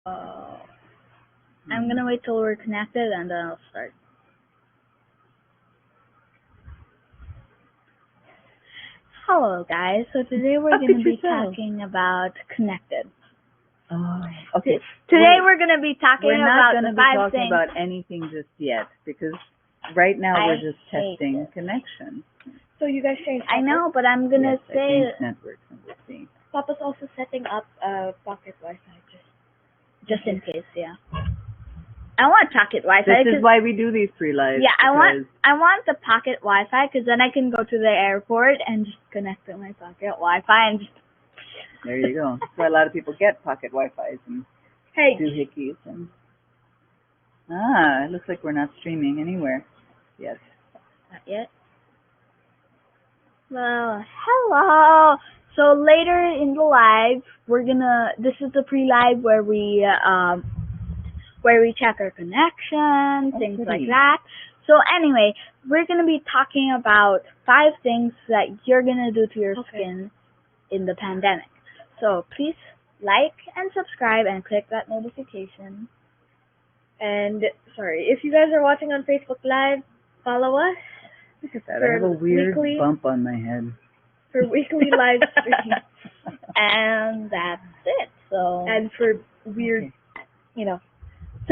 I'm gonna wait till we're connected and then I'll start. Hello guys, so today we're gonna be talking about connected. Oh, okay. Today we're gonna be talking about the 5 things. We're not gonna be talking about anything just yet because right now we're just testing connections. So you guys changed I know, but I'm gonna Yes, I changed networks and we'll see. Papa's also setting up pocket Wi-Fi just in case, yeah. I want pocket Wi-Fi. This is why we do these pre-lives. Yeah, I want the pocket Wi-Fi because then I can go to the airport and just connect to my pocket Wi-Fi and just. There you go. That's why a lot of people get pocket Wi-Fis and doohickeys and. It looks like we're not streaming anywhere. Yes. Not yet. Well, hello. So later in the live, this is the pre-live where we check our connection, things like that. So anyway, we're gonna be talking about 5 things that you're gonna do to your skin in the pandemic. So please like and subscribe and click that notification. And if you guys are watching on Facebook Live, follow us. Look at that. I have a weird bump on my head. For weekly live streams. And that's it. So and for weird, So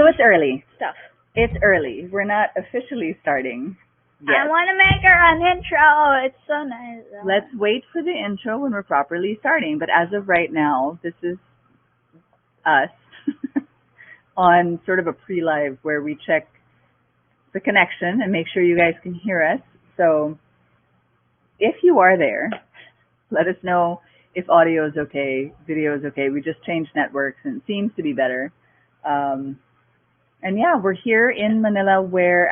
it's early. Stuff. It's early. We're not officially starting yet. I want to make her an intro. It's so nice. Let's wait for the intro when we're properly starting. But as of right now, this is us on sort of a pre-live where we check the connection and make sure you guys can hear us. So if you are there, let us know if audio is okay, video is okay. We just changed networks and it seems to be better. And yeah, we're here in Manila where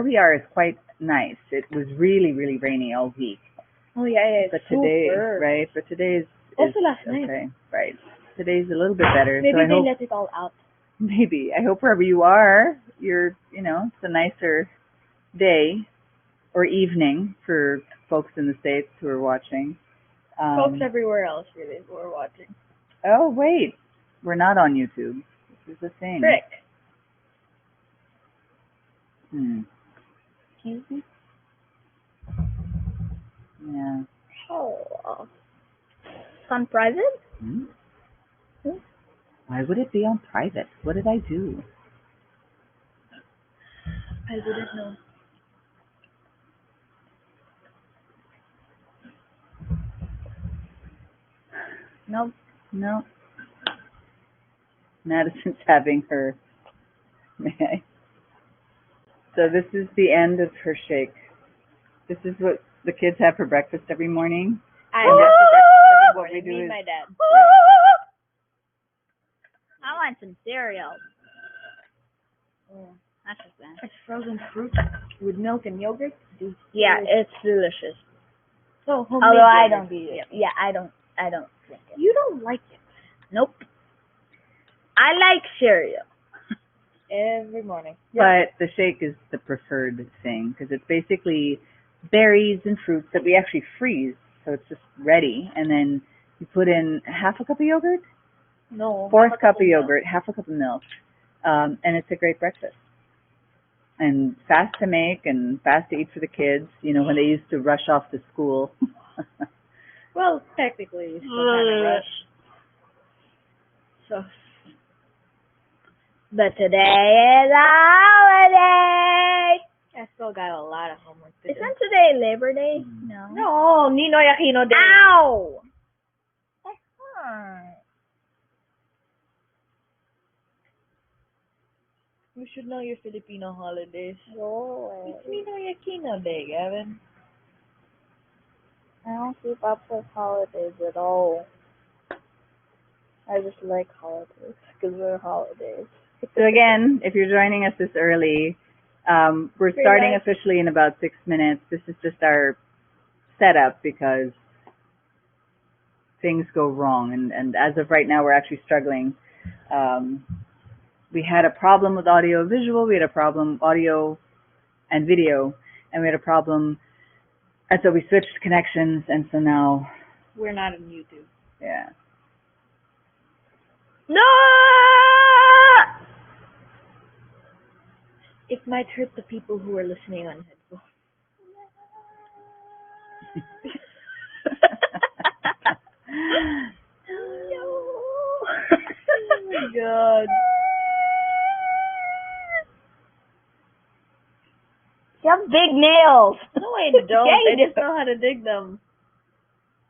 we are is quite nice. It was really, really rainy all week. Oh yeah, but today, right? But today is also last night. Okay, right. Today's a little bit better. Maybe so they let it all out. Maybe. I hope wherever you are, it's a nicer day or evening for folks in the States who are watching. Folks everywhere else really who are watching. Oh wait, we're not on YouTube. This is the thing. Frick. Excuse me? Yeah. Oh. It's on private? Why would it be on private? What did I do? I wouldn't know. Nope. Madison's having her. May I? So this is the end of her shake. This is what the kids have for breakfast every morning. What we do is my dad. I want some cereal. That's just bad. It's frozen fruit with milk and yogurt. Yeah, it's delicious. So homemade. Although I don't eat it. Yeah, I don't drink it. You don't like it? Nope. I like cereal. Every morning. But the shake is the preferred thing because it's basically berries and fruits that we actually freeze, so it's just ready, and then you put in half a cup of yogurt? No. 1/4 cup of yogurt, half a cup of milk, and it's a great breakfast. And fast to make and fast to eat for the kids, when they used to rush off to school. Well, technically, you still kind of rush. So. But today is a holiday. I still got a lot of homework to do. Isn't today Labor Day? No. No, Ninoy Aquino Day. Ow! That hurt. You should know your Filipino holidays. Oh. It's Ninoy Aquino Day, Gavin. I don't keep up with holidays at all. I just like holidays because they're holidays. So again, if you're joining us this early, we're starting officially in about 6 minutes. This is just our setup because things go wrong. And as of right now, we're actually struggling. We had a problem with audio visual. We had a problem audio and video. And we had a problem. And so we switched connections. And so now. We're not on YouTube. Yeah. No! might hurt the people who are listening on headphones. Oh my god. You have big nails. No, I don't. Yeah, I you just know how to dig them.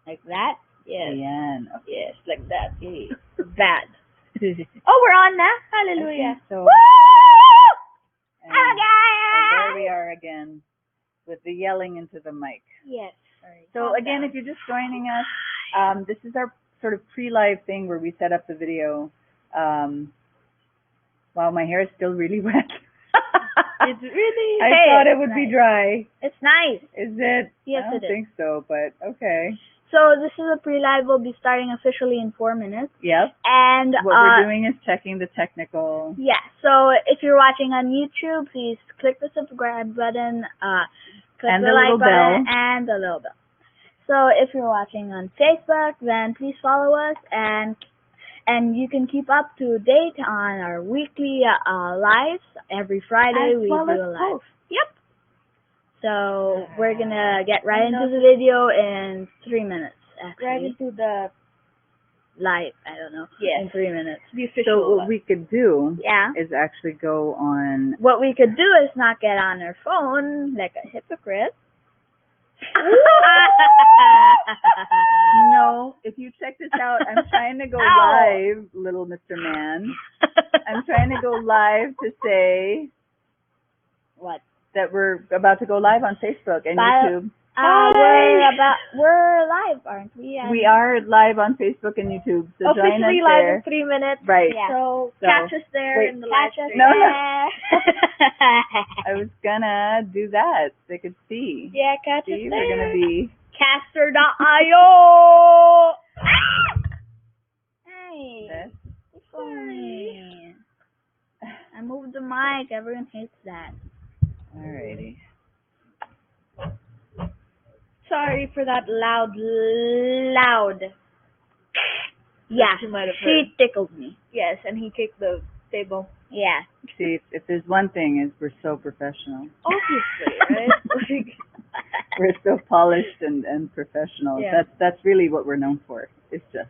Like that? Yes. Ayan. Yes, like that. Okay. Bad. Oh, we're on now? Hallelujah. So, Woo! and there we are again with the yelling into the mic. Yes. Sorry. So Calm again, down. if you're just joining us, this is our sort of pre-live thing where we set up the video. Wow, my hair is still really wet. It's really... I Hey, thought it it's would be nice. dry. It's nice. Is it? Yes, I don't it is. think so, but okay. So this is a pre-live. We'll be starting officially in 4 minutes. Yep. And What we're doing is checking the technical. yeah, so if you're watching on YouTube, please click the subscribe button, click And the the like little button, bell. and the little bell. So if you're watching on Facebook, then please follow us, and you can keep up to date on our weekly lives. Every Friday As we well do as a live. post. Yep. So we're gonna get right into the video in 3 minutes. Actually, Right into the... live. I don't know. Yes. In 3 minutes. The So official what we could do Yeah. is actually go on. What we could do is not get on our phone like a hypocrite. No, if you check this out, I'm trying to go Ow. live, little Mr. Man. I'm trying to go live to say What? that we're about to go live on Facebook and Bye. YouTube. We're live, aren't we? And We are live on Facebook and YouTube, so join us officially live there. in 3 minutes. Right. Yeah. So, So, catch us there wait, in the live catch us stream. No, no. there. I was gonna do that. They could see. Yeah, catch See, us we're there. gonna be. Caster.io. Hey. This. Sorry. I moved the mic. Everyone hates that. Alrighty. Sorry for that loud. Yeah, you might have she heard. tickled me. Yes, and he kicked the table. Yeah. See, if there's one thing is we're so professional. Obviously, right? Like, We're so polished and professional. Yeah. That's really what we're known for. It's just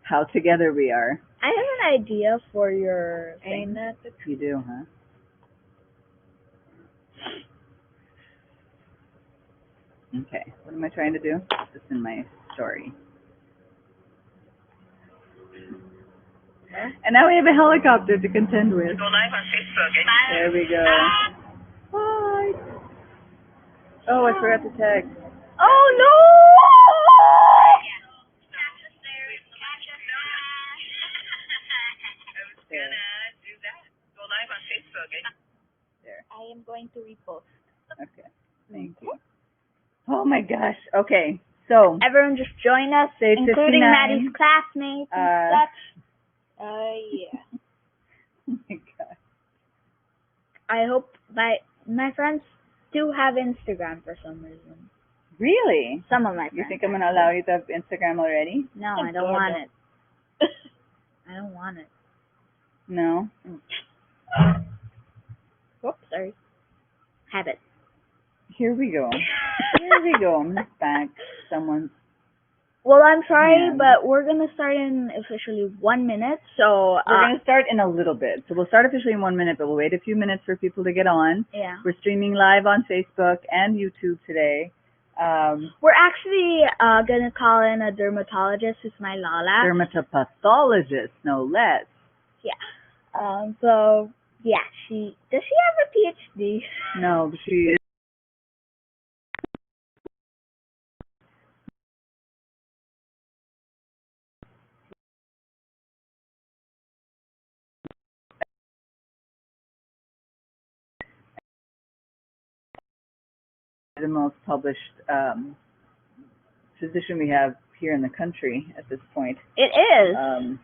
how together we are. I have an idea for your thing. ain't that the You do, huh? Okay. What am I trying to do? This in my story. And now we have a helicopter to contend with. Go live on Facebook. There we go. Hi. Oh, I forgot to tag. Oh no! Do that. Go live on Facebook. There. I am going to repost. Okay. Thank you. Oh my gosh. Okay. So, Everyone just join us, Day including 59. Maddie's classmates and such. yeah. oh my gosh. I hope my friends do have Instagram for some reason. Really? Some of my friends. You think I'm going to allow you to have Instagram already? No, I don't want it. I don't want it. No? Oops, sorry. Have it. Here we go. Here we go. I'm just back. Someone's. Well, I'm sorry, Yeah. but we're gonna start in officially 1 minute. So We're going to start in a little bit. So we'll start officially in 1 minute, but we'll wait a few minutes for people to get on. yeah, We're streaming live on Facebook and YouTube today. we're actually gonna call in a dermatologist who's my Lala. Dermatopathologist, no less. So yeah, does she have a PhD? No, but she is. The most published physician we have here in the country at this point. It is.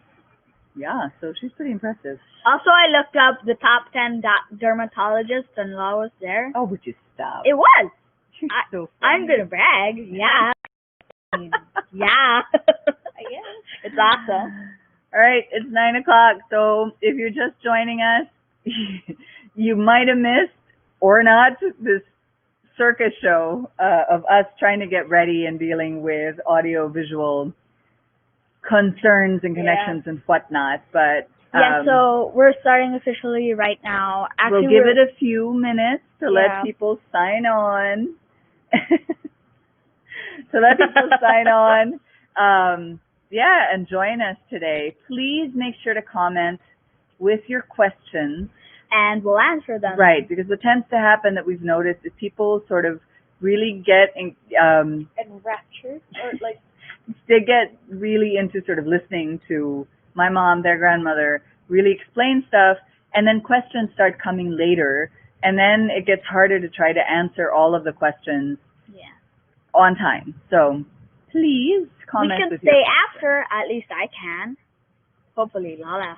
Yeah, so she's pretty impressive. Also, I looked up the top 10 dermatologists, and Law was there. Oh, would you stop? It was. You're so I'm funny. gonna brag. Yeah. Yeah. I guess. It's awesome. All right, it's 9 o'clock. So if you're just joining us, you might have missed or not this circus show of us trying to get ready and dealing with audio visual concerns and connections and whatnot. But yeah, so we're starting officially right now. Actually, we'll give it a few minutes to Yeah. let people sign on. To let people sign on. Yeah, and join us today. Please make sure to comment with your questions. and we'll answer them. Right, because what tends to happen that we've noticed is people sort of really get Enraptured or like they get really into sort of listening to my mom, their grandmother, really explain stuff, and then questions start coming later, and then it gets harder to try to answer all of the questions Yeah. on time. So please We comment can with stay your after, at least I can. Hopefully, Lala.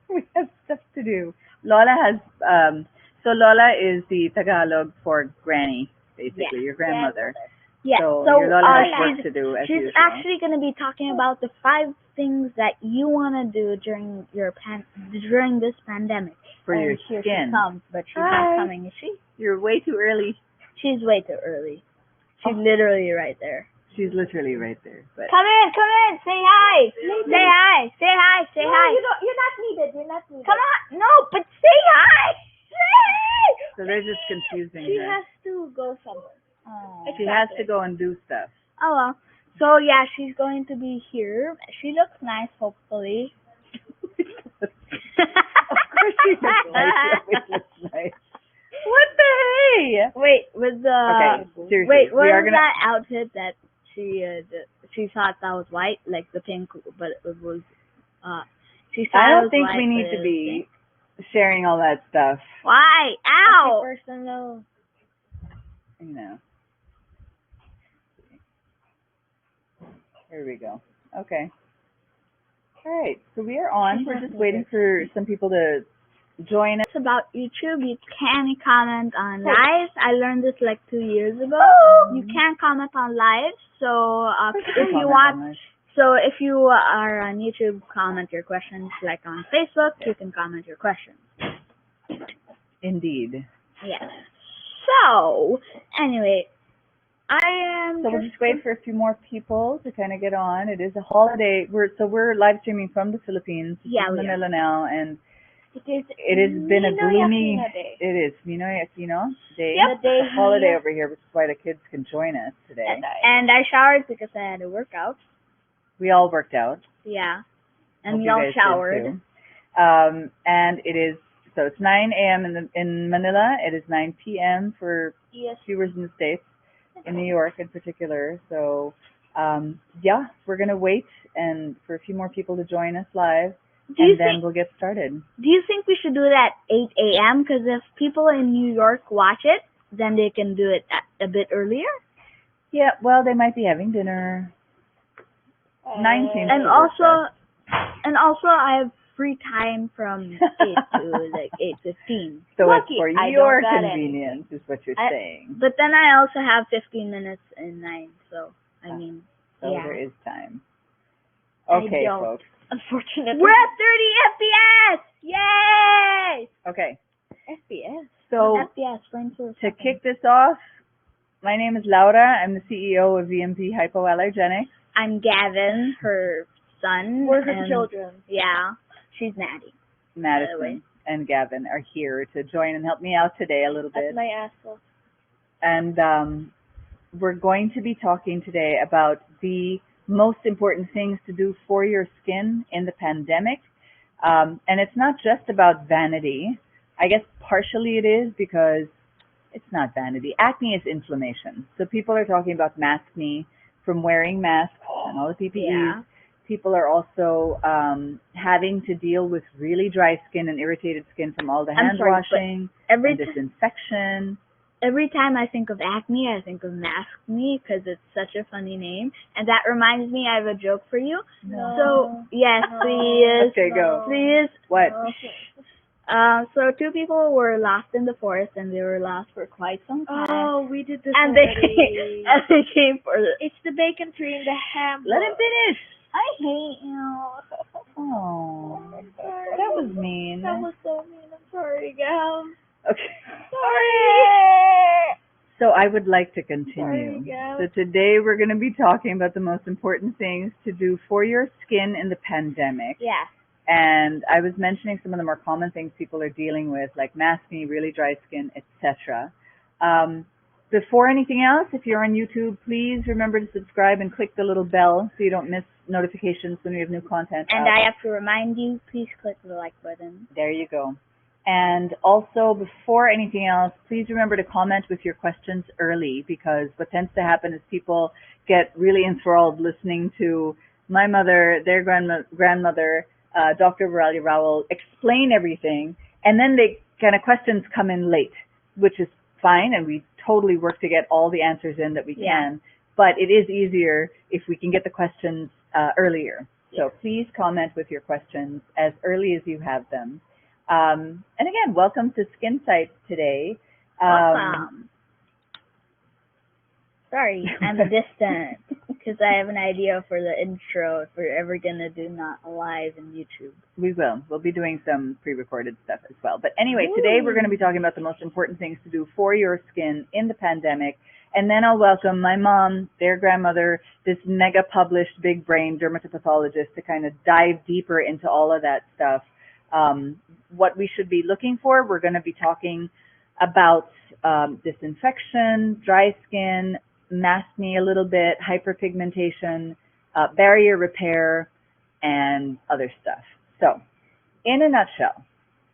we have stuff to do. Lola has so Lola is the Tagalog for granny, basically, your grandmother. Yeah, So, so your Lola has work she's, to do as she's usual. actually going to be talking about the 5 things that you want to do during during this pandemic. For your And here skin. she comes, but she's Hi. not coming, is she? You're way too early. She's way too early. She's literally right there. She's literally right there. But Come in, say hi. Say hi, say hi, say hi. you're not needed. You're not needed. Come on, no, but say hi. so they're just confusing She her. has to go somewhere. Oh. She has to go and do stuff. Oh well. So yeah, she's going to be here. She looks nice, hopefully. Of course she looks nice. She always looks nice. What the hey? Wait, with the Okay, seriously. wait, what we are was gonna. that outfit that she thought that was white, like the pink, but it was she thought I it don't was think white, we need but it to was be pink. sharing all that stuff. Why? Ow! Personal. You know. Here we go. Okay. All right. So we are on. We're just waiting for some people to join us. It's about YouTube. You can comment on lives. I learned this like 2 years ago. You can comment on lives. So if you want, so if you are on YouTube, comment your questions. Like on Facebook, you can comment your questions. Indeed. Yes. So anyway, I am. So we'll just wait for a few more people to kind of get on. It is a holiday. We're live streaming from the Philippines. Yeah, It's we are. Manila now, and It has been a gloomy. Yakina Day. It is Ninoy Aquino Day. Yep. It's a holiday over here, which is why the kids can join us today. And I showered because I had a workout. We all worked out. Yeah. And Hope we you all guys did showered. too. And it is so it's 9 a.m. in Manila. It is 9 p.m. for Yes. viewers in the States, in New York in particular. So yeah, we're gonna wait and for a few more people to join us live, and then we'll get started. Do you think we should do it at 8 a.m.? Because if people in New York watch it, then they can do it a bit earlier. Yeah, well, they might be having dinner. 19. And also, I have free time from 8 to like 8:15. So Lucky, it's for I your don't got convenience, is what you're saying. But then I also have 15 minutes in 9. So I mean, So yeah. there is time. I Okay, don't. folks. Unfortunately. We're at 30 FPS! Yay! Okay. FPS. So FPS, friends for a to second. kick this off, my name is Laura. I'm the CEO of VMV Hypoallergenics. I'm Gavin, her son. We're her and- children. Yeah, she's Maddie. Madison and Gavin are here to join and help me out today a little That's bit. my asshole. And we're going to be talking today about the most important things to do for your skin in the pandemic. And it's not just about vanity. I guess partially it is because it's not vanity. Acne is inflammation. So people are talking about maskne from wearing masks and all the PPEs. Yeah. People are also having to deal with really dry skin and irritated skin from all the hand washing Every and disinfection. every time I think of acne, I think of maskne because it's such a funny name. And that reminds me, I have a joke for you. No. So yes, please. Okay, go. Please. What? So 2 people were lost in the forest, and they were lost for quite some time. Oh, we did this and they already. came for the. It's the bacon tree and the ham. Let him finish. I hate you. Oh, that was mean. That was so mean. I'm sorry, Gal. Okay. Sorry. So I would like to continue. Sorry, gal. So today we're going to be talking about the most important things to do for your skin in the pandemic. Yeah. And I was mentioning some of the more common things people are dealing with, like maskne, really dry skin, etc. Before anything else, if you're on YouTube, please remember to subscribe and click the little bell so you don't miss notifications when we have new content. And I have to remind you, please click the like button. There you go. And also, before anything else, please remember to comment with your questions early, because what tends to happen is people get really enthralled listening to my mother, their grandmother, Dr. Virali Rowell explain everything, and then they kind of questions come in late, which is fine, and we totally work to get all the answers in that we can. But it is easier if we can get the questions earlier. So please comment with your questions as early as you have them. And again, welcome to Skinsights today. Welcome. Sorry, I'm distant because I have an idea for the intro if we're ever going to do not live in YouTube. We will. We'll be doing some pre-recorded stuff as well. But anyway, today we're going to be talking about the most important things to do for your skin in the pandemic. And then I'll welcome my mom, their grandmother, this mega published big brain dermatopathologist to kind of dive deeper into all of that stuff. What we should be looking for, we're going to be talking about disinfection, dry skin, maskne a little bit, hyperpigmentation, barrier repair, and other stuff. So, in a nutshell,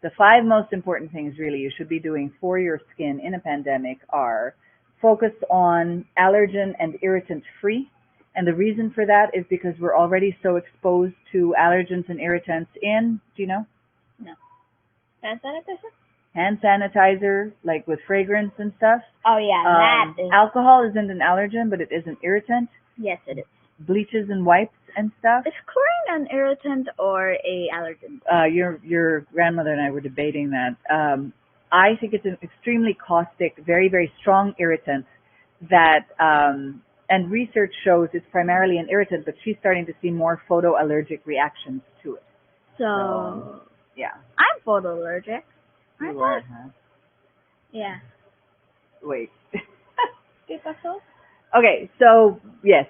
the 5 most important things really you should be doing for your skin in a pandemic are focus on allergen and irritant free. And the reason for that is because we're already so exposed to allergens and irritants in, do you know? No. Hand sanitizer? Hand sanitizer, like with fragrance and stuff. Oh, yeah, that is. Alcohol isn't an allergen, but it is an irritant. Yes, it is. Bleaches and wipes and stuff. Is chlorine an irritant or a allergen? Your grandmother and I were debating that. I think it's an extremely caustic, very, very strong irritant that, and research shows it's primarily an irritant, but she's starting to see more photoallergic reactions to it. So yeah. I'm photoallergic. You are, huh? Yeah. Wait. ¿Qué pasó? Okay, so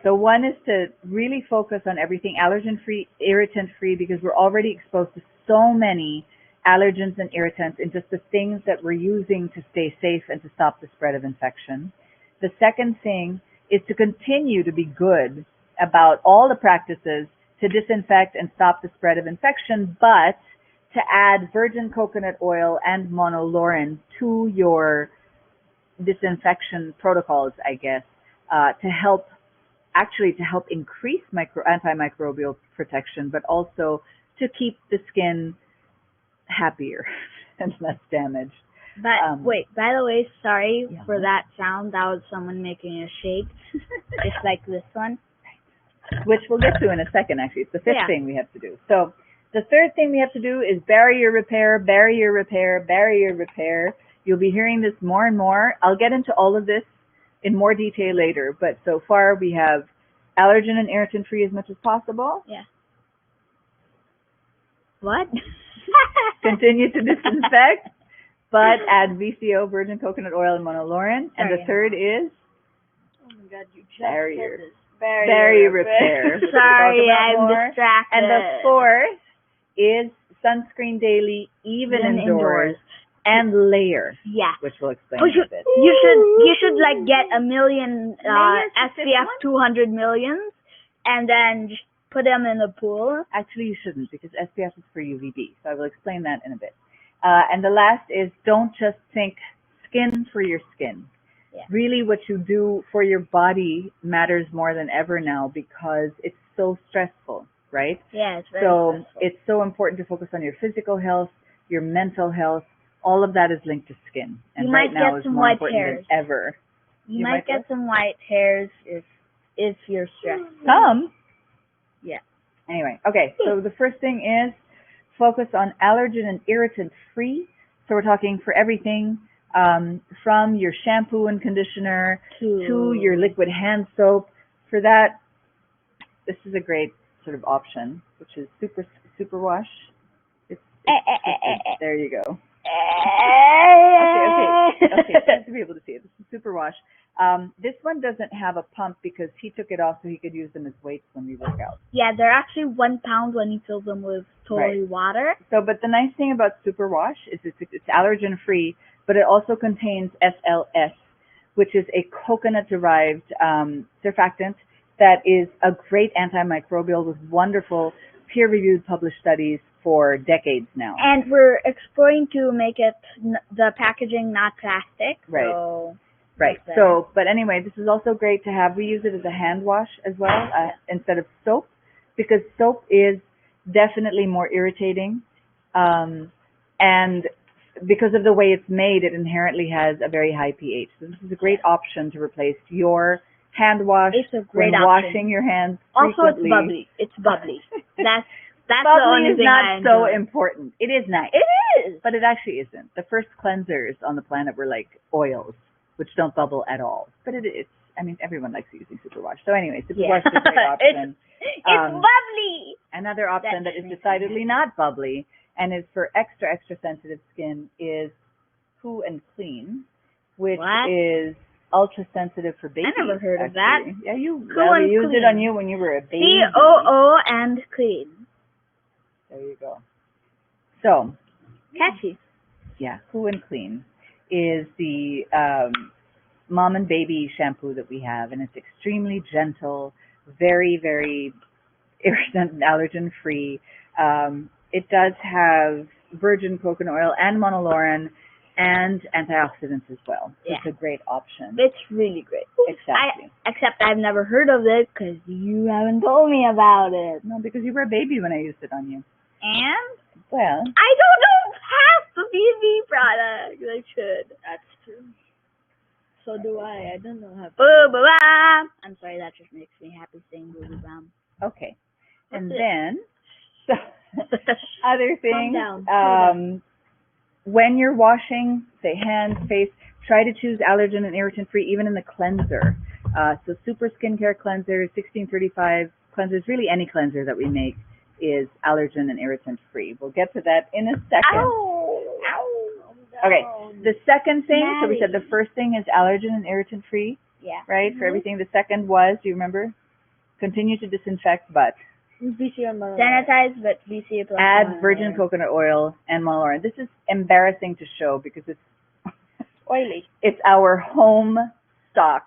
so one is to really focus on everything allergen-free, irritant-free, because we're already exposed to so many allergens and irritants in just the things that we're using to stay safe and to stop the spread of infection. The second thing is to continue to be good about all the practices to disinfect and stop the spread of infection, but to add virgin coconut oil and monolaurin to your disinfection protocols, I guess, to help increase antimicrobial protection, but also to keep the skin happier and less damaged. But wait, by the way, sorry for that sound. That was someone making a shake, just like this one. Which we'll get to in a second, actually. It's the 5th thing we have to do. So the 3rd thing we have to do is barrier repair, barrier repair, barrier repair. You'll be hearing this more and more. I'll get into all of this in more detail later, but so far we have allergen and irritant free as much as possible. Yeah. What? Continue to disinfect, but add VCO, virgin coconut oil, and monolaurin. And the 3rd is Oh my God, you just barrier. said this. Barrier repair. Sorry, I'm distracted. And the 4th is sunscreen daily, even indoors, and layer. Yeah. Which we'll explain Oh, in a bit. you should like get a million SPF 200 millions and then just put them in the pool. Actually, you shouldn't, because SPF is for UVB. So I will explain that in a bit. And the last is don't just think skin for your skin. Yeah. Really, what you do for your body matters more than ever now because it's so stressful, right? Yeah, it's very stressful. It's so important to focus on your physical health, your mental health. All of that is linked to skin, and right now is more important than ever. You might get some white hairs if you're stressed. Some. Yeah. Anyway, okay. So the first thing is focus on allergen and irritant free. So we're talking for everything. From your shampoo and conditioner to your liquid hand soap. For that, this is a great sort of option, which is super wash. There you go. Okay, you have to be able to see it. This is Superwash. This one doesn't have a pump because he took it off so he could use them as weights when we work out. Yeah, they're actually 1 pound when you fill them with totally water. So, but the nice thing about Superwash is it's allergen free, but it also contains SLS, which is a coconut-derived surfactant that is a great antimicrobial with wonderful peer-reviewed published studies for decades now. And we're exploring to make it the packaging not plastic. Right. So Right. So, but anyway, this is also great to have. We use it as a hand wash as well instead of soap, because soap is definitely more irritating, and because of the way it's made, it inherently has a very high pH. So this is a great option to replace your hand wash it's a great when option. washing your hands Also, frequently. it's bubbly. It's bubbly. That's the Bubbly only is thing I not so enjoy. important. It is nice. It is. But it actually isn't. The first cleansers on the planet were like oils, which don't bubble at all. But it's, I mean, everyone likes using Superwash. So anyway, Superwash is a great option. It's bubbly. Another option that is decidedly not bubbly and is for extra, extra sensitive skin is Coo and Clean, which is ultra sensitive for babies. I never heard of actually. that. Yeah, we and used Clean. it on you when you were a baby. COO and Clean. There you go. So, Catchy. yeah, Coo and Clean is the mom and baby shampoo that we have, and it's extremely gentle, very, very irritant and allergen free. It does have virgin coconut oil and monolaurin and antioxidants as well. So Yeah. It's a great option. It's really great. Exactly. Except I've never heard of it because you haven't told me about it. No, because you were a baby when I used it on you. And Well, I don't know half the VMV products. I should. That's true. So do I. I don't know how. Boo boo bam. I'm sorry, that just makes me happy saying boo boo bam. okay. And That's then, so, other things, Calm down. when you're washing, say hands, face, try to choose allergen and irritant free even in the cleanser. So super skincare cleanser, 1635 cleansers, really any cleanser that we make is allergen and irritant free. We'll get to that in a second. Ow! Ow! Okay, the second thing, so we said the Maddie. first thing is allergen and irritant free, Yeah. right, for everything. The second was, do you remember? Continue to disinfect, but Sanitize, but BC plus add virgin coconut oil and monolaurin. This is embarrassing to show because it's oily. it's our home stock.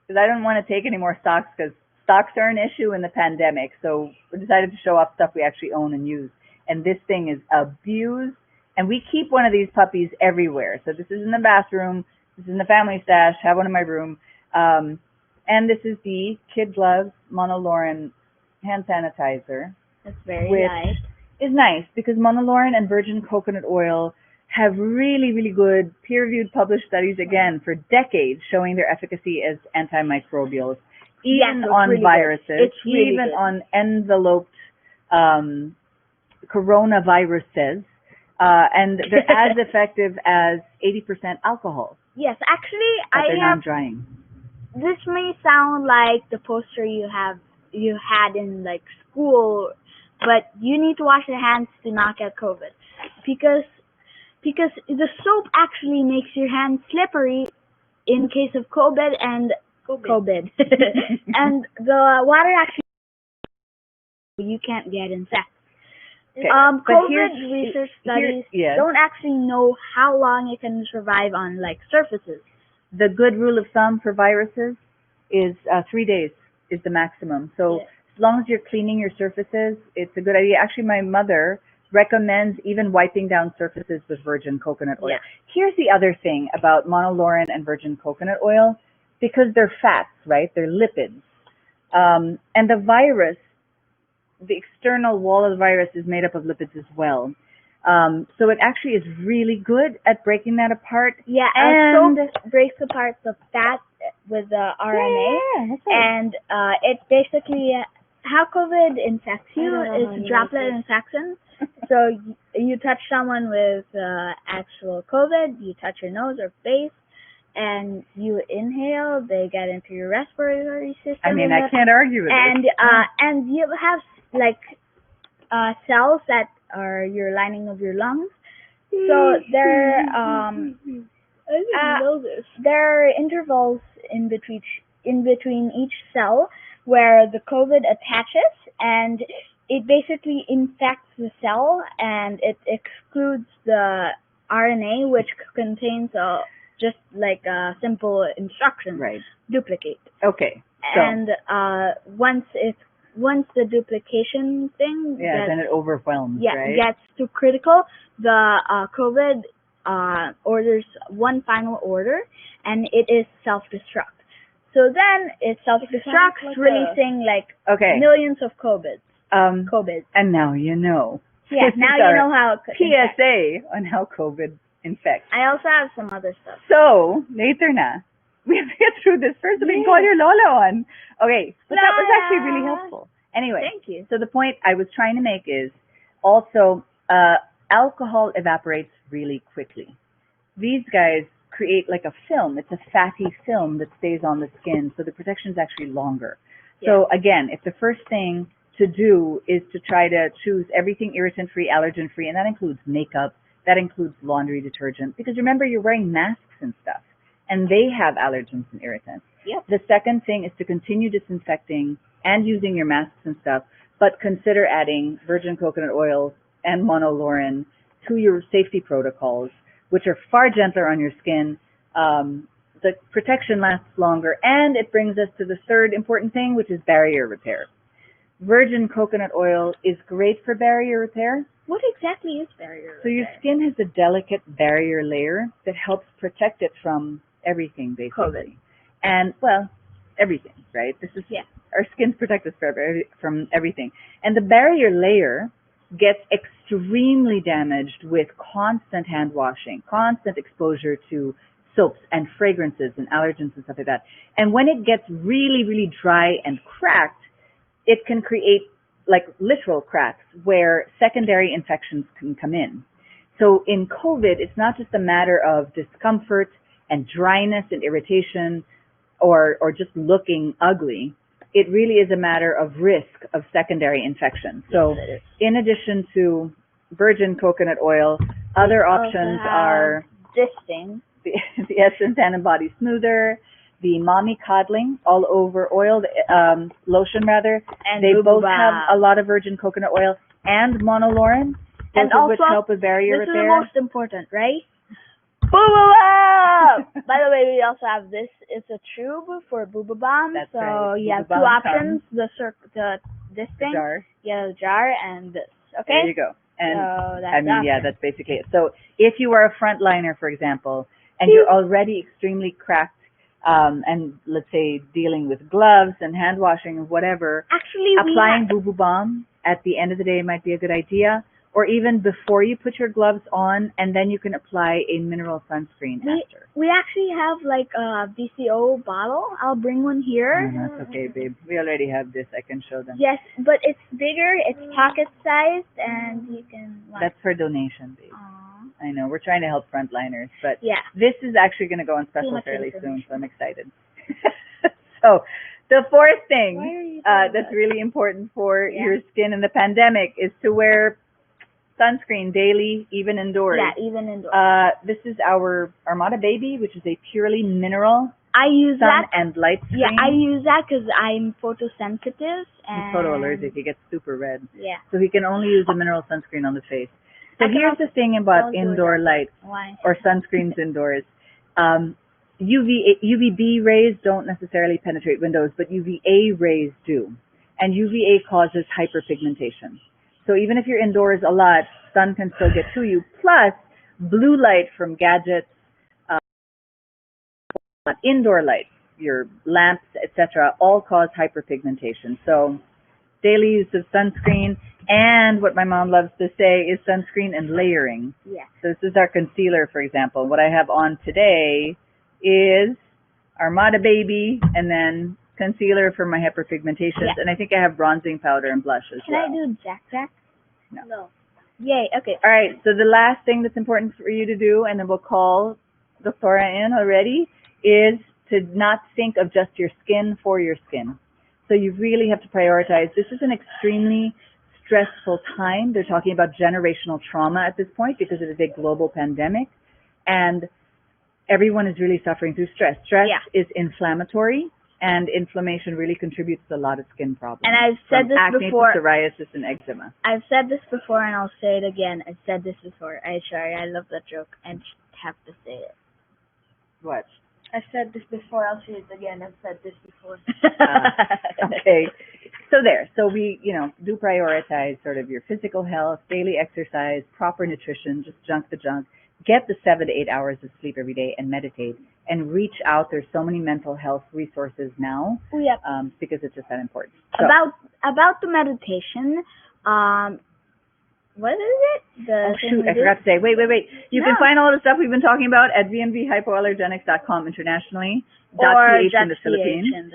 Because I don't want to take any more stocks because stocks are an issue in the pandemic. So we decided to show off stuff we actually own and use. And this thing is abused. And we keep one of these puppies everywhere. So this is in the bathroom. This is in the family stash. Have one in my room. And this is the Kid Gloves Monolaurin hand sanitizer. That's very which nice. is nice because monolaurin and virgin coconut oil have really, really good peer-reviewed published studies, again, for decades showing their efficacy as antimicrobials, even on really viruses, It's really even good. on enveloped coronaviruses, and they're as effective as 80% alcohol, Yes, actually, but I they're have. non-drying. This may sound like the poster you had in like school, but you need to wash your hands to not get COVID, because the soap actually makes your hands slippery in case of COVID and COVID, and the water actually you can't get infected. Okay, but COVID research studies yes. don't actually know how long it can survive on like surfaces. The good rule of thumb for viruses is 3 days is the maximum. So as long as you're cleaning your surfaces, it's a good idea. Actually, my mother recommends even wiping down surfaces with virgin coconut oil. Yeah. Here's the other thing about monolaurin and virgin coconut oil, because they're fats, right? They're lipids. And the virus, the external wall of the virus is made up of lipids as well. So it actually is really good at breaking that apart. Yeah, and soap breaks apart the fat with the RNA, yeah, that's right. and it basically how COVID infects you is droplet infection. So you touch someone with actual COVID, you touch your nose or face, and you inhale, they get into your respiratory system. I mean, I can't argue with and it. and you have like cells that are your lining of your lungs. So they're I didn't know this. There are intervals in between each cell where the COVID attaches, and it basically infects the cell, and it excludes the RNA, which contains just like a simple instruction: Right. duplicate. Okay. So, And once the duplication thing then it overwhelms, right? gets too critical, the COVID orders one final order, and it is self-destruct. So then it self-destructs, like releasing like Okay. millions of COVIDs. And now you know. Yeah, This now is you our know how it infects. PSA on how COVID infects. I also have some other stuff. So, later na. We have to get through this first so we can call your Lola on. Okay, but that was actually really helpful. Anyway, Thank you. so the point I was trying to make is also alcohol evaporates really quickly. These guys create like a film. It's a fatty film that stays on the skin, so the protection is actually longer. So again, if the first thing to do is to try to choose everything irritant-free, allergen-free, and that includes makeup, that includes laundry detergent, because remember you're wearing masks and stuff, and they have allergens and irritants. Yep. The second thing is to continue disinfecting and using your masks and stuff, but consider adding virgin coconut oil and monolaurin to your safety protocols, which are far gentler on your skin. The protection lasts longer, and it brings us to the third important thing, which is barrier repair. Virgin coconut oil is great for barrier repair. What exactly is barrier So your skin has a delicate barrier layer that helps protect it from everything, basically. COVID. And, well, everything, right? This is our skins protect us from everything. And the barrier layer gets extremely damaged with constant hand washing, constant exposure to soaps and fragrances and allergens and stuff like that. And when it gets really, really dry and cracked, it can create like literal cracks where secondary infections can come in. So in COVID, it's not just a matter of discomfort and dryness and irritation or just looking ugly. It really is a matter of risk of secondary infection. So in addition to virgin coconut oil, other options are this thing. the Essence Hand and Body Smoother, the Mommy Coddling All Over Oil, lotion rather. And they Boo Boo both Balm. have a lot of virgin coconut oil and monolaurin, both And of which also, help with barrier this repair. is the most important, right? Boo Boo Balm! By the way, we also have this. It's a tube for Boo Boo Balm. That's so right. you Boo have Boo two Balm options: this thing, jar. the jar, and this. Okay. There you go. And so that's I mean, the yeah, option. that's basically it. So if you are a frontliner, for example, and you're already extremely cracked, and let's say dealing with gloves and hand washing or whatever, Actually, applying Boo Boo Balm at the end of the day might be a good idea. Or even before you put your gloves on, and then you can apply a mineral sunscreen after. we actually have like a VCO bottle. I'll bring one here. No, that's okay, babe. We already have this. I can show them. Yes, but it's bigger. It's pocket sized, and you can. That's for donation, babe. Aww. I know. We're trying to help frontliners, but Yeah. this is actually going to go on special much fairly soon, information. so I'm excited. So the fourth Why are thing you doing that's that? really important for your skin in the pandemic is to wear sunscreen daily, even indoors. Yeah, even indoors. This is our Armada Baby, which is a purely mineral I use sun that. and light screen. Yeah, I use that because I'm photosensitive and He's photoallergic. He gets super red. Yeah. So he can only use a mineral sunscreen on the face. So I can here's the thing about don't do indoor that. lights Why? or sunscreens indoors. UVB rays don't necessarily penetrate windows, but UVA rays do. And UVA causes hyperpigmentation. So even if you're indoors a lot, sun can still get to you. Plus, blue light from gadgets, indoor light, your lamps, etc., all cause hyperpigmentation. So daily use of sunscreen, and what my mom loves to say is sunscreen and layering. Yeah. So this is our concealer, for example. What I have on today is Armada Baby, and then concealer for my hyperpigmentations, and I think I have bronzing powder and blush as Can well. I do Jack? No. Yay, okay. All right, so the last thing that's important for you to do, and then we'll call Doctora in already, is to not think of just your skin for your skin. So you really have to prioritize. This is an extremely stressful time. They're talking about generational trauma at this point because it is a global pandemic. And everyone is really suffering through stress. Stress Yeah. is inflammatory, and inflammation really contributes to a lot of skin problems. And I've said from this acne before. to psoriasis and eczema. I've said this before, and I'll say it again. I've said this before. I love that joke, and have to say it. What? I've said this before, I'll say it again. I've said this before. Okay. So there. So we, do prioritize sort of your physical health, daily exercise, proper nutrition, just junk the junk. Get the 7 to 8 hours of sleep every day and meditate and reach out. There's so many mental health resources now Yep. because it's just that important. So, About the meditation, what is it? I forgot to say. Wait. You can find all the stuff we've been talking about at vmvhypoallergenics.com internationally. Or .ch in the Philippines.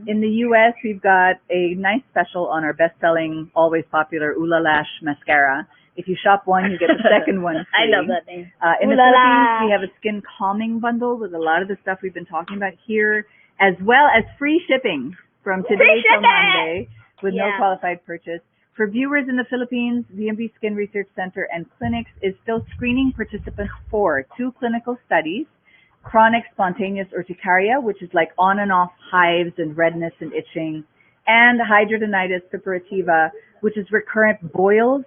In the U.S., we've got a nice special on our best-selling, always popular Ula Lash mascara. If you shop one, you get the second one free. I love that name. In the Philippines, we have a skin calming bundle with a lot of the stuff we've been talking about here, as well as free shipping from today till Monday with no qualified purchase. For viewers in the Philippines, VMV Skin Research Center and clinics is still screening participants for 2 clinical studies: chronic spontaneous urticaria, which is like on and off hives and redness and itching, and hidradenitis suppurativa, which is recurrent boils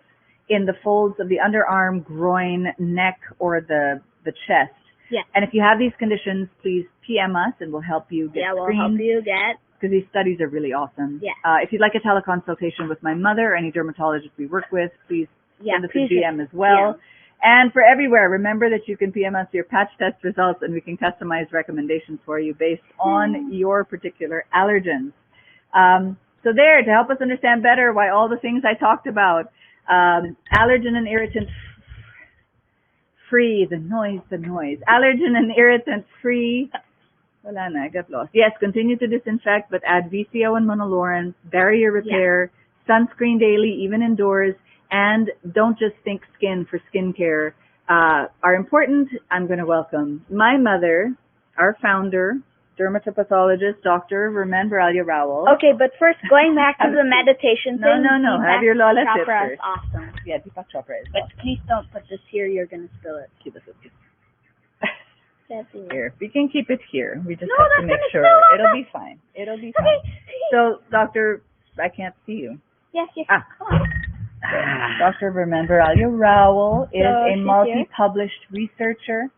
in the folds of the underarm, groin, neck, or the chest. Yeah. And if you have these conditions, please PM us and we'll help you get we'll screened. help you get. Because these studies are really awesome. Yeah. If you'd like a teleconsultation with my mother or any dermatologist we work with, please send us a DM as well. And for everywhere, remember that you can PM us your patch test results and we can customize recommendations for you based on your particular allergens. So there, to help us understand better why all the things I talked about, allergen and irritant free, the noise, allergen and irritant free. Wala na, I got lost. Yes, continue to disinfect, but add VCO and monolaurin, barrier repair, sunscreen daily, even indoors, and don't just think skin for skincare are important. I'm going to welcome my mother, our founder, dermatopathologist, Dr. Verman Baralya Rowell. Okay, but first, going back to the meditation thing. No. Have your Lola sip Chopra first. is awesome. Yeah, Deepak Chopra is But please don't put this here. You're going to spill it. Keep it Here. here. We can keep it here. We just No, have to that's make gonna sure. spill It'll over. be fine. It'll be fine. So, Doctor, I can't see you. Yes. Ah. Come on. Dr. Verman Baralya Rowell is a she's multi-published researcher,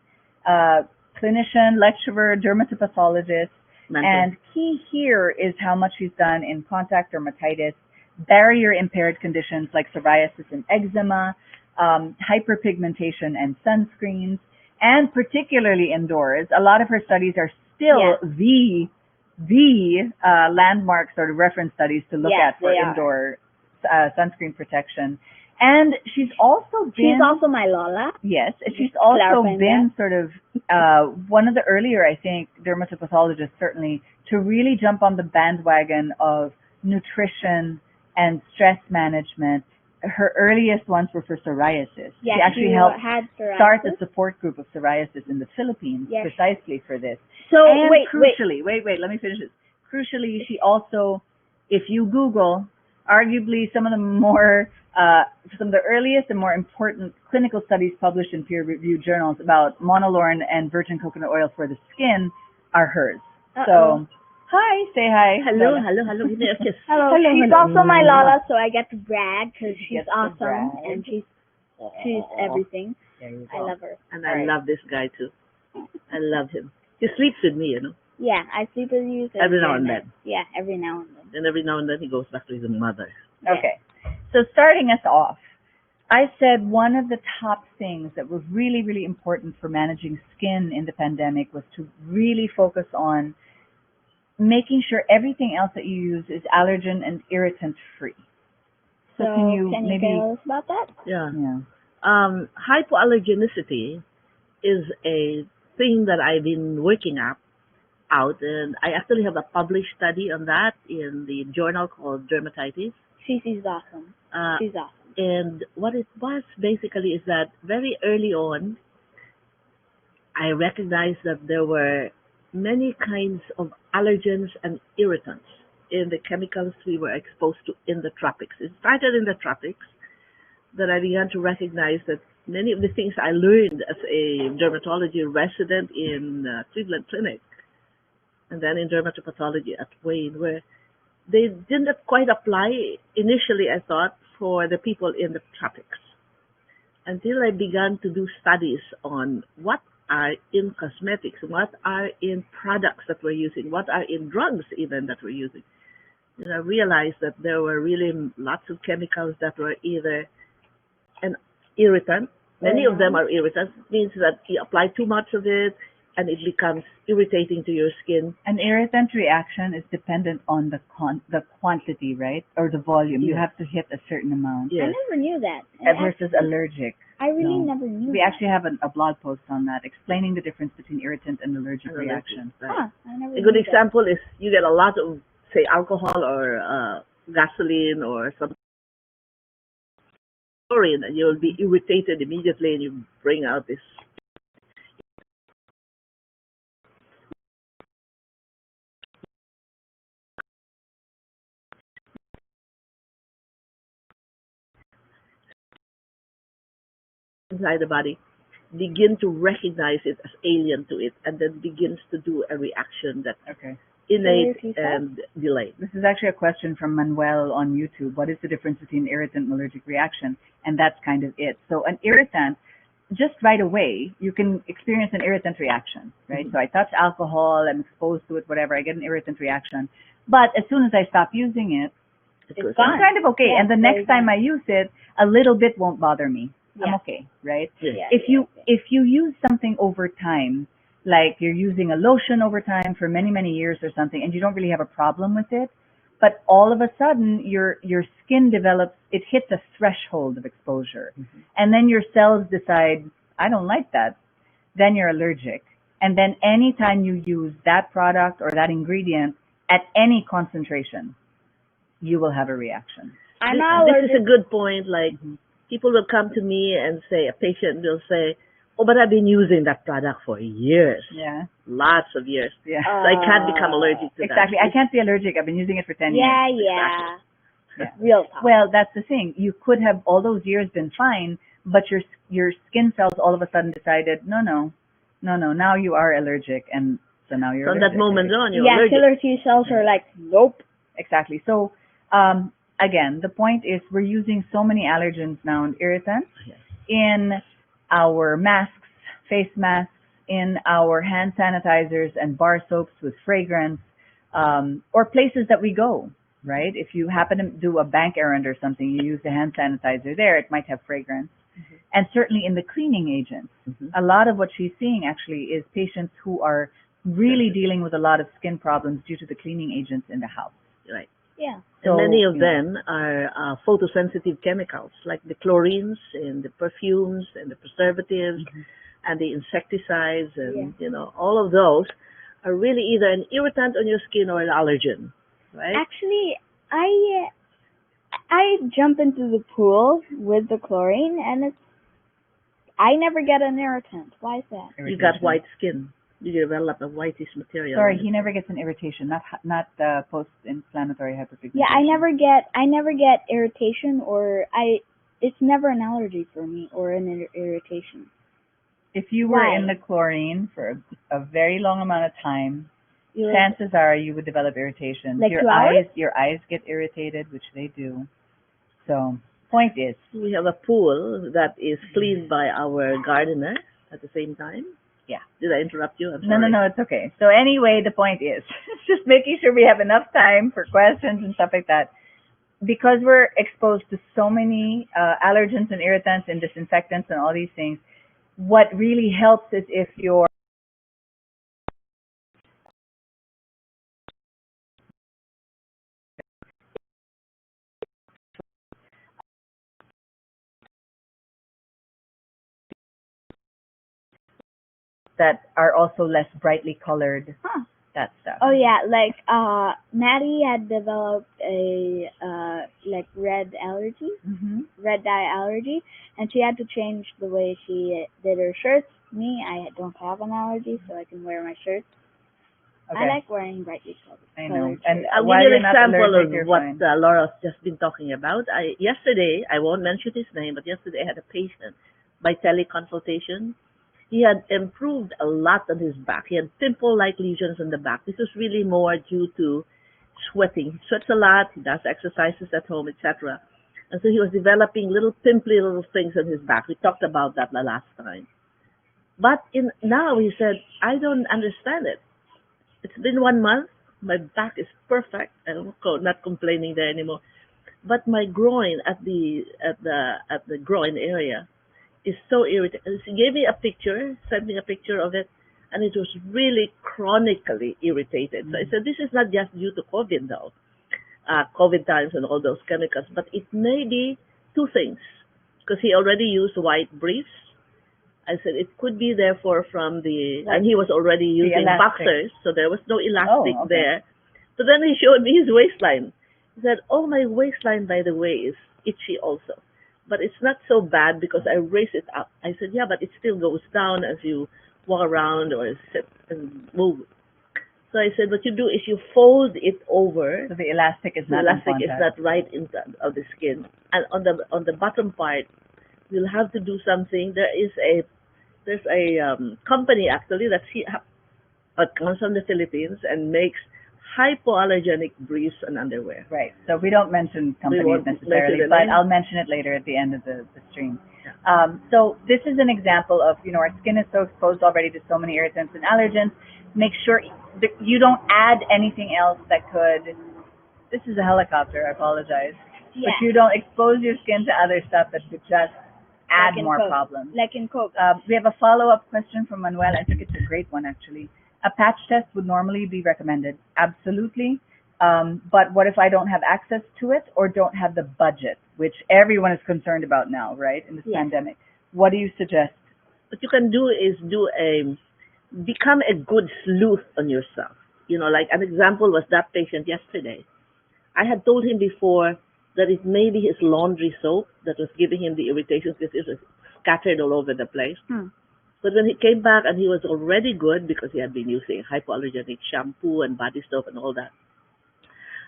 clinician, lecturer, dermatopathologist, and key here is how much she's done in contact dermatitis, barrier-impaired conditions like psoriasis and eczema, hyperpigmentation and sunscreens, and particularly indoors. A lot of her studies are still the landmark sort of reference studies to look at for indoor sunscreen protection. And she's also been... She's also my Lola. Yes, she's also been sort of one of the earlier, I think, dermatopathologists certainly, to really jump on the bandwagon of nutrition and stress management. Her earliest ones were for psoriasis. Yes, she actually helped psoriasis. start the support group of psoriasis in the Philippines precisely for this. So, and wait, let me finish this. Crucially, she also, if you Google, arguably some of the earliest and more important clinical studies published in peer-reviewed journals about monolaurin and virgin coconut oil for the skin are hers. So, hi, say hi. Hello. She's also my Lola, so I get to brag because she's awesome and she's everything. I love her. And I love this guy too. I love him. He sleeps with me, Yeah, I sleep with you. Every now and then. Yeah, every now and then. And every now and then he goes back to his mother. Okay. So starting us off, I said one of the top things that was really, really important for managing skin in the pandemic was to really focus on making sure everything else that you use is allergen and irritant free. So can you maybe tell us about that? Yeah. Hypoallergenicity is a thing that I've been working out, and I actually have a published study on that in the journal called Dermatitis. She's awesome. She's awesome. And what it was basically is that very early on, I recognized that there were many kinds of allergens and irritants in the chemicals we were exposed to in the tropics. It started in the tropics that I began to recognize that many of the things I learned as a dermatology resident in Cleveland Clinic and then in dermatopathology at Wayne, where they didn't quite apply initially, I thought, for the people in the tropics until I began to do studies on what are in cosmetics, what are in products that we're using, what are in drugs even that we're using. And I realized that there were really lots of chemicals that were either an irritant. Many of them are irritants. It means that you apply too much of it and it becomes irritating to your skin. An irritant reaction is dependent on the quantity, right? Or the volume. You Yes. have to hit a certain amount. I Yes. never knew that. Versus allergic. I really No. never knew We that. actually have a blog post on that explaining the difference between irritant and allergic Allergic, reaction. right. Huh, I never A good knew that. example is you get a lot of, say, alcohol or gasoline or some chlorine, and you'll be irritated immediately, and you bring out this. Inside the body, begin to recognize it as alien to it, and then begins to do a reaction that's Okay. innate Repeat that? and delayed. This is actually a question from Manuel on YouTube. What is the difference between irritant and allergic reaction? And that's kind of it. So an irritant, just right away, you can experience an irritant reaction, right? Mhm. So I touch alcohol, I'm exposed to it, whatever, I get an irritant reaction. But as soon as I stop using it, It It's goes gone. I'm kind of okay. Yeah, And the very next time good. I use it, a little bit won't bother me. I'm Yeah. okay, right? Yes. Yeah, If you yeah. use something over time, like you're using a lotion over time for many, many years or something, and you don't really have a problem with it, but all of a sudden your skin develops, it hits a threshold of exposure, and then your cells decide, I don't like that, then you're allergic. And then anytime you use that product or that ingredient at any concentration, you will have a reaction. I'm This allergic. is a good point. Like, people will come to me and say, a patient will say, oh, but I've been using that product for years, Yeah, lots of years. yeah. So I can't become allergic to Exactly. that. I can't be allergic. I've been using it for 10 Yeah, years. yeah. Yeah. Real talk. Well, that's the thing. You could have all those years been fine, but your skin cells all of a sudden decided, no. Now you are allergic, and so now you're From allergic. that moment on, you're Yeah, allergic. killer T cells are like, nope. Exactly. So, again, the point is we're using so many allergens now and irritants Yes. in our masks, face masks, in our hand sanitizers and bar soaps with fragrance, or places that we go, right? If you happen to do a bank errand or something, you use the hand sanitizer there, it might have fragrance. And certainly in the cleaning agents, a lot of what she's seeing actually is patients who are really dealing with a lot of skin problems due to the cleaning agents in the house. Right. Yeah. So, And many of you know, them are photosensitive chemicals, like the chlorines and the perfumes and the preservatives and the insecticides and, all of those are really either an irritant on your skin or an allergen, right? Actually, I jump into the pool with the chlorine, and I never get an irritant. Why is that? You got white skin. You develop a whitish material. Sorry, he never gets an irritation, not post-inflammatory hyperpigmentation. Yeah, I never get irritation, or it's never an allergy for me or an irritation. If you were Why? in the chlorine for a very long amount of time, You chances are you would develop irritation. Like your 2 hours? Your eyes get irritated, which they do. So, point is, We have a pool that is cleaned by our gardener at the same time. yeah. Did I interrupt you? I'm No, sorry. it's okay. So anyway, the point is, just making sure we have enough time for questions and stuff like that. Because we're exposed to so many allergens and irritants and disinfectants and all these things, what really helps is if you're that are also less brightly colored, Huh. that stuff. Oh yeah, like Maddie had developed a like red allergy, red dye allergy, and she had to change the way she did her shirts. Me, I don't have an allergy, so I can wear my shirts. Okay. I like wearing brightly colored. I know. shirts. And I'll while give you you're an not example allergic, of you're what fine. Laura's just been talking about. Yesterday, I won't mention his name, but yesterday I had a patient by teleconsultation. He had improved a lot on his back. He had pimple-like lesions on the back. This was really more due to sweating. He sweats a lot. He does exercises at home, etc. And so he was developing little pimply little things on his back. We talked about that the last time. But now he said, I don't understand it. It's been 1 month. My back is perfect. I'm not complaining there anymore. But my groin at the groin area is so irritating. He gave me a picture, sent me a picture of it, and it was really chronically irritated. So I said, this is not just due to COVID though, COVID times and all those chemicals, but it may be two things. Because he already used white briefs. I said it could be therefore from and he was already using boxers, so there was no elastic there. So then he showed me his waistline. He said, oh, my waistline, by the way, is itchy also. But it's not so bad because I raise it up. I said, yeah, but it still goes down as you walk around or sit and move. So I said, what you do is you fold it over. So the elastic is not right in front of the skin. And on the bottom part, you'll have to do something. There's a company actually that comes from the Philippines and makes hypoallergenic briefs and underwear. Right. So we don't mention companies necessarily, but I'll mention it later at the end of the stream. So this is an example of, our skin is so exposed already to so many irritants and allergens. Make sure that you don't add anything else that could, this is a helicopter, I apologize, but you don't expose your skin to other stuff that could just add more problems. Like in Coke. We have a follow-up question from Manuel. I think it's a great one, actually. A patch test would normally be recommended, absolutely. But what if I don't have access to it or don't have the budget, which everyone is concerned about now, right, in this pandemic? What do you suggest? What you can do is become a good sleuth on yourself. Like an example was that patient yesterday. I had told him before that it may be his laundry soap that was giving him the irritations because it was scattered all over the place. But when he came back and he was already good because he had been using hypoallergenic shampoo and body soap and all that,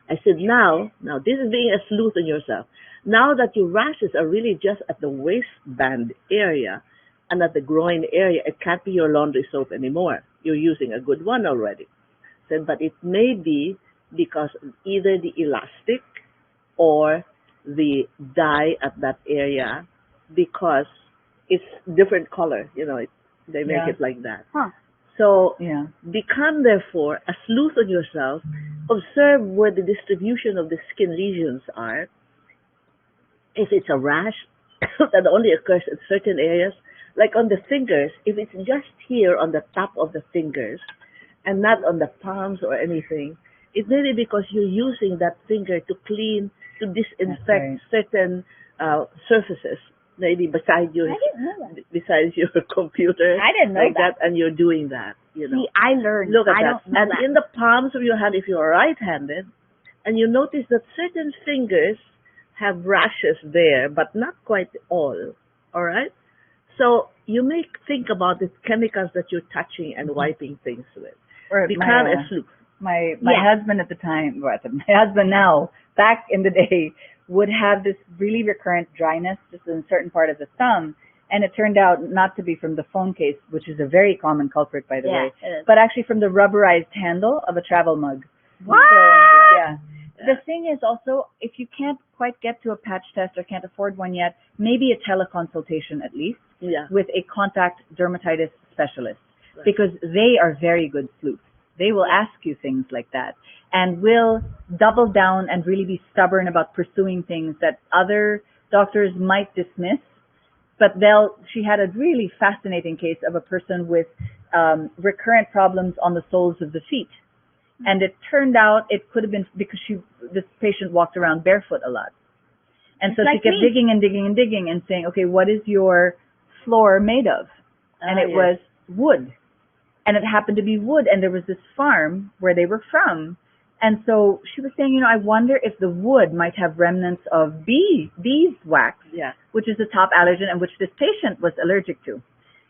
I said, now this is being a sleuth on yourself. Now that your rashes are really just at the waistband area and at the groin area, it can't be your laundry soap anymore. You're using a good one already. I said, but it may be because either the elastic or the dye at that area, because it's different color, they make it like that. So become therefore a sleuth on yourself. Observe where the distribution of the skin lesions are. If it's a rash that only occurs in certain areas, like on the fingers, if it's just here on the top of the fingers and not on the palms or anything, it may be because you're using that finger to clean, to disinfect certain surfaces, maybe besides your computer. I didn't know that. And you're doing that. See, I learned. Look at I that. Don't know and that. in the palms of your hand, if you're right-handed, and you notice that certain fingers have rashes there, but not quite all. All right. So you may think about the chemicals that you're touching and wiping things with. Or become a sleuth. My husband at the time, my husband now, back in the day, would have this really recurrent dryness just in a certain part of the thumb. And it turned out not to be from the phone case, which is a very common culprit, by the way, but actually from the rubberized handle of a travel mug. What? So, the thing is also, if you can't quite get to a patch test or can't afford one yet, maybe a teleconsultation at least with a contact dermatitis specialist, because they are very good sleuths. They will ask you things like that and will double down and really be stubborn about pursuing things that other doctors might dismiss. But she had a really fascinating case of a person with recurrent problems on the soles of the feet. And it turned out it could have been because this patient walked around barefoot a lot. And so she kept digging and digging and digging and saying, okay, what is your floor made of? And it was wood. And it happened to be wood, and there was this farm where they were from. And so she was saying, I wonder if the wood might have remnants of beeswax, which is the top allergen and which this patient was allergic to.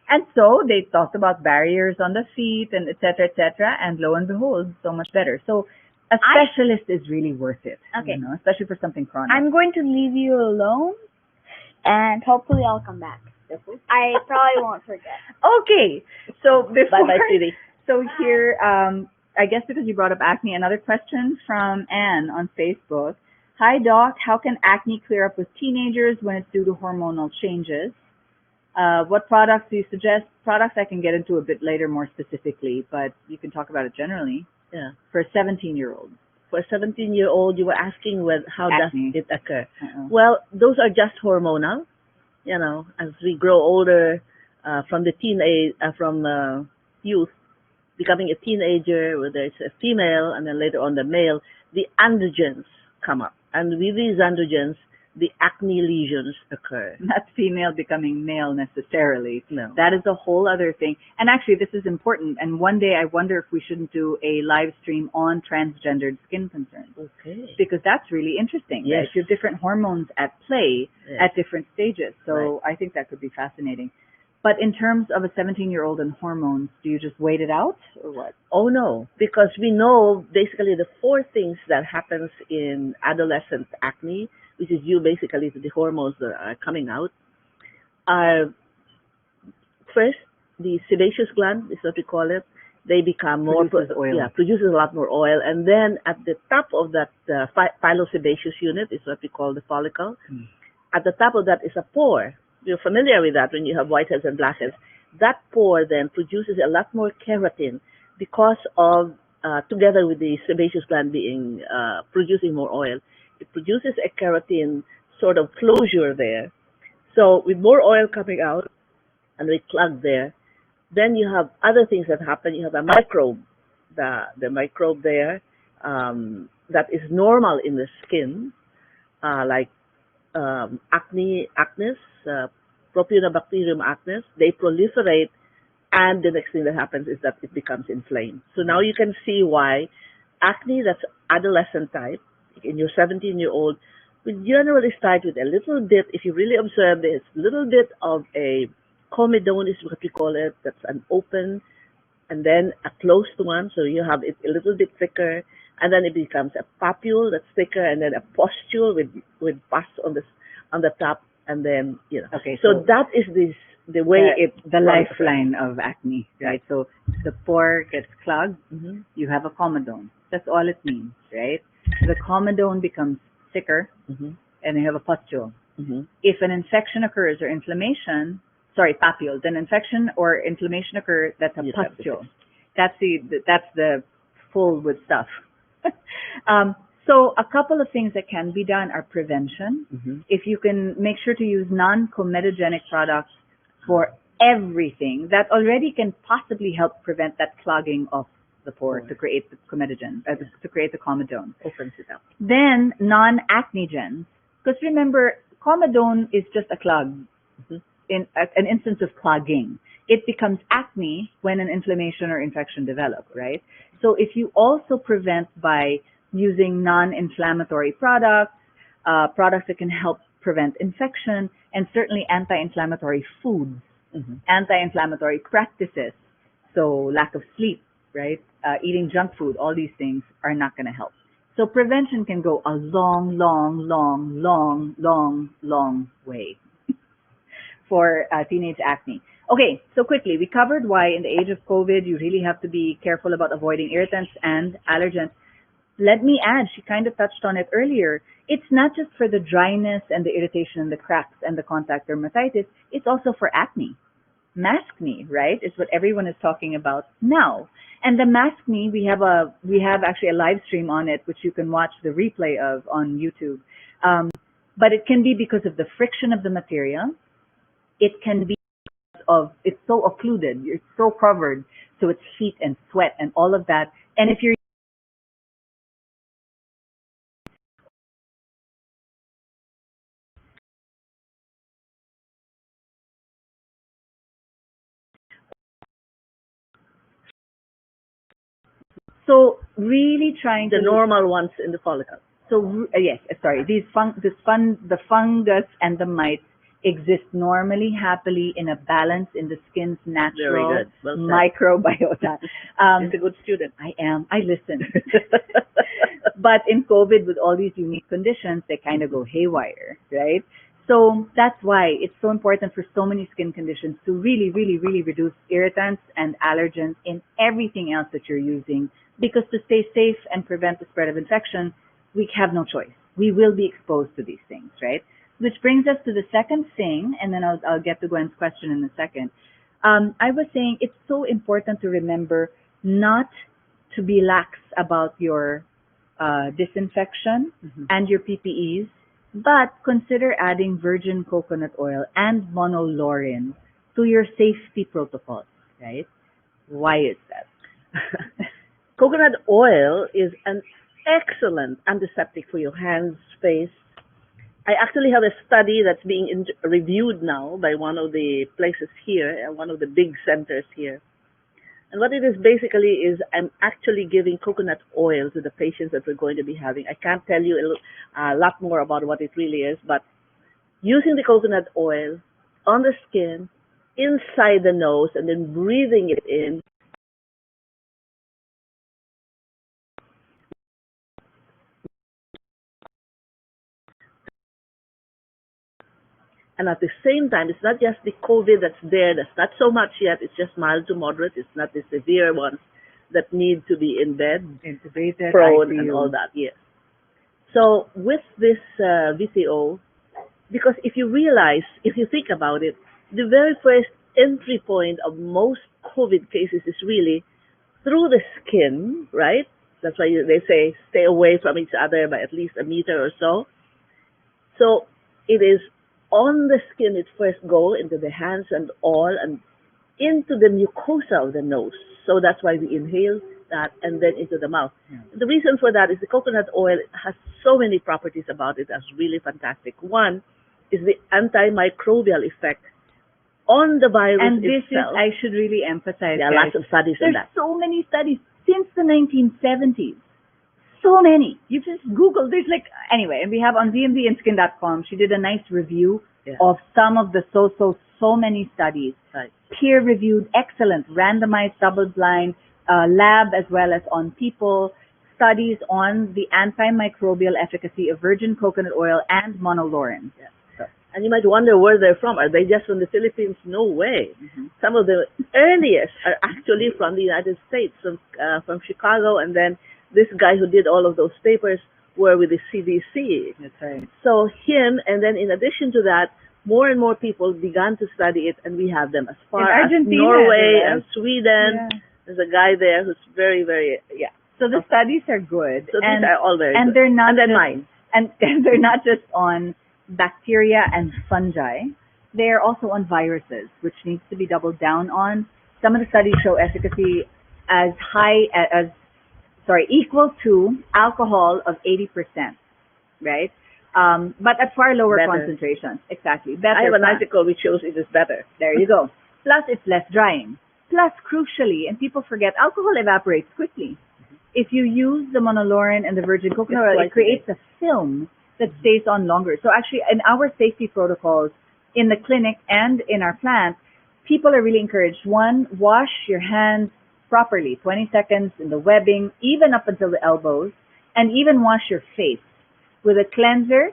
And so they talked about barriers on the feet and et cetera, and lo and behold, so much better. So a specialist is really worth it, especially for something chronic. I'm going to leave you alone, and hopefully I'll come back. I probably won't forget. Okay, so before, Bye-bye, Siri. so here, I guess because you brought up acne, another question from Anne on Facebook. Hi, Doc. How can acne clear up with teenagers when it's due to hormonal changes? What products do you suggest? Products I can get into a bit later more specifically, but you can talk about it generally. Yeah. For a 17-year-old. For a 17-year-old, you were asking how does Acne. it occur? Uh-oh. Well, those are just hormonal. You know, as we grow older, from the from youth, becoming a teenager, whether it's a female and then later on the male, the androgens come up. And with these androgens, the acne lesions occur. Not female becoming male necessarily. No. That is a whole other thing. And actually, this is important. And one day I wonder if we shouldn't do a live stream on transgendered skin concerns. Okay. Because that's really interesting. Yes. Right? You have different hormones at play Yes. at different stages. So I think that could be fascinating. But in terms of a 17-year-old and hormones, do you just wait it out or what? Oh no, because we know basically the four things that happens in adolescent acne, which is due basically to the hormones that are coming out, are first the sebaceous gland is what we call it. They become Produces oil. Yeah, produces a lot more oil, and then at the top of that pilosebaceous unit is what we call the follicle. At the top of that is a pore. You're familiar with that when you have whiteheads and blackheads. That pore then produces a lot more keratin because of, together with the sebaceous gland being producing more oil, it produces a keratin sort of closure there. So with more oil coming out and we plug there, then you have other things that happen. You have a microbe, the microbe there that is normal in the skin, like acnes, Propionibacterium acnes. They proliferate, and the next thing that happens is that it becomes inflamed. So now you can see why acne that's adolescent type, in your 17-year-old, will generally start with a little bit, if you really observe this, little bit of a comedone is what we call it, that's an open, and then a closed one, so you have it a little bit thicker, and then it becomes a papule that's thicker, and then a pustule with pus on the top, and then Okay, So that is the way the lifeline of acne, right? So the pore gets clogged, Mm-hmm. you have a comedone. That's all it means, right? The comedone becomes thicker, Mm-hmm. and you have a pustule. Mm-hmm. If an infection occurs or inflammation, papules, an infection or inflammation occurs, that's a You have pustule. That's the full with stuff. So a couple of things that can be done are prevention. Mm-hmm. If you can make sure to use non-comedogenic products for everything, that already can possibly help prevent that clogging of the pore to create the comedogen, to create the comedone. Opens it up. Then non-acnegens, because remember, comedone is just a clog, Mm-hmm. in an instance of clogging. It becomes acne when an inflammation or infection develops, right? So if you also prevent by using non-inflammatory products, products that can help prevent infection, and certainly anti-inflammatory foods, Mm-hmm. anti-inflammatory practices, so lack of sleep, right? Eating junk food, all these things are not going to help. So prevention can go a long, long, long, long, long, long way for teenage acne. Okay, so quickly, we covered why in the age of COVID you really have to be careful about avoiding irritants and allergens. Let me add, she kind of touched on it earlier, it's not just for the dryness and the irritation and the cracks and the contact dermatitis, it's also for acne. Maskne, right, is what everyone is talking about now. And the maskne, we have actually a live stream on it, which you can watch the replay of on YouTube. But it can be because of the friction of the material. It can be because of, it's so occluded, it's so covered, so it's heat and sweat and all of that. And if you're so really trying The to normal ones in the follicle. So yes, sorry. The fungus and the mites exist normally, happily in a balance in the skin's natural Very good. Well said. microbiota. He's a good student. I am. I listen. But in COVID, with all these unique conditions, they kind of go haywire, right? So that's why it's so important for so many skin conditions to really, really, really reduce irritants and allergens in everything else that you're using. Because to stay safe and prevent the spread of infection, we have no choice. We will be exposed to these things, right? Which brings us to the second thing, and then I'll get to Gwen's question in a second. I was saying it's so important to remember not to be lax about your disinfection and your PPEs, but consider adding virgin coconut oil and monolaurin to your safety protocols, right? Why is that? Coconut oil is an excellent antiseptic for your hands, face. I actually have a study that's being reviewed now by one of the places here, one of the big centers here. And what it is basically is I'm actually giving coconut oil to the patients that we're going to be having. I can't tell you a lot more about what it really is, but using the coconut oil on the skin, inside the nose, and then breathing it in. And at the same time, it's not just the COVID that's there, that's not so much yet, it's just mild to moderate, it's not the severe ones that need to be in bed, intubated, prone, ICU. and all that, yes. So with this VCO, because if you realize, if you think about it, the very first entry point of most COVID cases is really through the skin, right? That's why they say stay away from each other by at least a meter or so. So it is on the skin, it first go into the hands and all, and into the mucosa of the nose. So that's why we inhale that, and then into the mouth. The reason for that is the coconut oil has so many properties about it that's really fantastic. One is the antimicrobial effect on the virus and this itself. is, I should really emphasize, There are guys, lots of studies on there's that. so many studies since the 1970s. So many. You just Google. There's like, anyway, and we have on vmvandskin.com, she did a nice review of some of the so many studies. Right. Peer-reviewed, excellent, randomized, double-blind, lab as well as on people, studies on the antimicrobial efficacy of virgin coconut oil and monolaurin. Yeah. And you might wonder where they're from. Are they just from the Philippines? No way. Some of the earliest are actually from the United States, from Chicago, and then this guy who did all of those papers were with the CDC. That's right. So him, and then in addition to that, more and more people began to study it, and we have them as far as Norway and Sweden. Yeah. There's a guy there who's very, very, So the studies are good. So these are all very and good. They're not and then just, mine. And they're not just on bacteria and fungi. They're also on viruses, which needs to be doubled down on. Some of the studies show efficacy as high as equal to alcohol of 80%, right? But at far lower concentrations. Exactly. Better. I have an article which shows it is better. There you go. Plus, it's less drying. Plus, crucially, and people forget, alcohol evaporates quickly. If you use the monolaurin and the virgin coconut oil, it creates a film that stays on longer. So actually, in our safety protocols, in the clinic and in our plant, people are really encouraged. One, wash your hands properly, 20 seconds in the webbing, even up until the elbows, and even wash your face with a cleanser,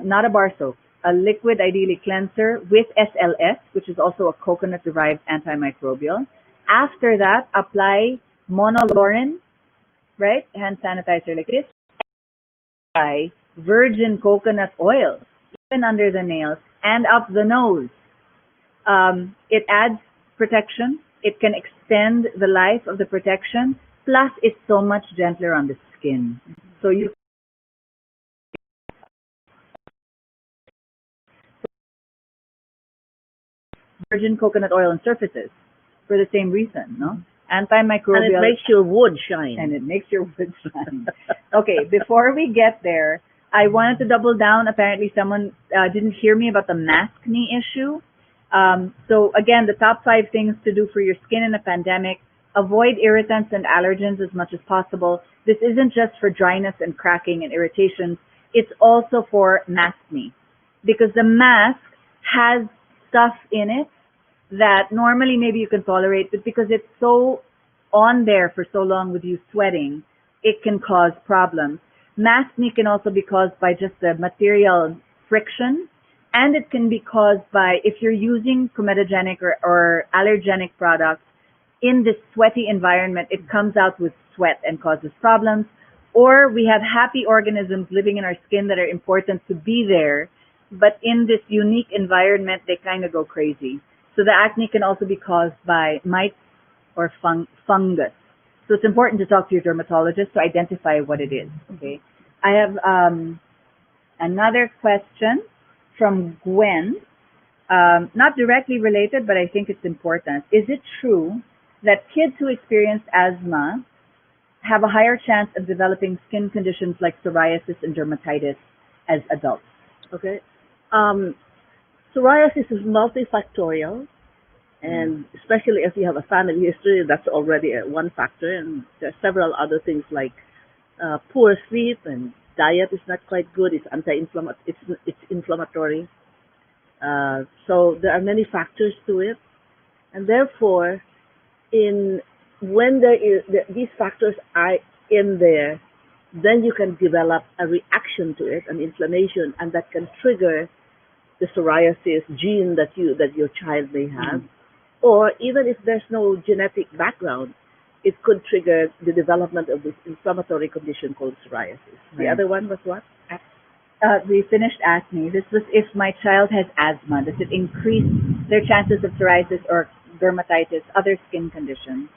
not a bar soap, a liquid, ideally cleanser with SLS, which is also a coconut-derived antimicrobial. After that, apply monolaurin, right, hand sanitizer like this, apply virgin coconut oil, even under the nails and up the nose. It adds protection. It can extend the life of the protection. Plus, it's so much gentler on the skin. So you virgin coconut oil on surfaces for the same reason, no? Antimicrobial. And it makes your wood shine. And it makes your wood shine. Okay, before we get there, I wanted to double down. Apparently someone didn't hear me about the mask knee issue. So again, the top 5 things to do for your skin in a pandemic: avoid irritants and allergens as much as possible. This isn't just for dryness and cracking and irritations. It's also for mask knee, because the mask has stuff in it that normally maybe you can tolerate, but because it's so on there for so long with you sweating, it can cause problems. Mask knee can also be caused by just the material friction And it can be caused by, if you're using comedogenic or allergenic products in this sweaty environment, it comes out with sweat and causes problems. Or we have happy organisms living in our skin that are important to be there, but in this unique environment, they kind of go crazy. So the acne can also be caused by mites or fungus. So it's important to talk to your dermatologist to identify what it is. Okay. I have another question from Gwen. Not directly related, but I think it's important. Is it true that kids who experience asthma have a higher chance of developing skin conditions like psoriasis and dermatitis as adults? Okay. Psoriasis is multifactorial, and especially if you have a family history, that's already one factor. And there are several other things like poor sleep, and diet is not quite good. It's anti-inflammatory. It's inflammatory. So there are many factors to it, and therefore, when these factors are in there, then you can develop a reaction to it, an inflammation, and that can trigger the psoriasis gene that your child may have. Or even if there's no genetic background, it could trigger the development of this inflammatory condition called psoriasis. The other one was what? We finished acne. This was if my child has asthma. Does it increase their chances of psoriasis or dermatitis, other skin conditions?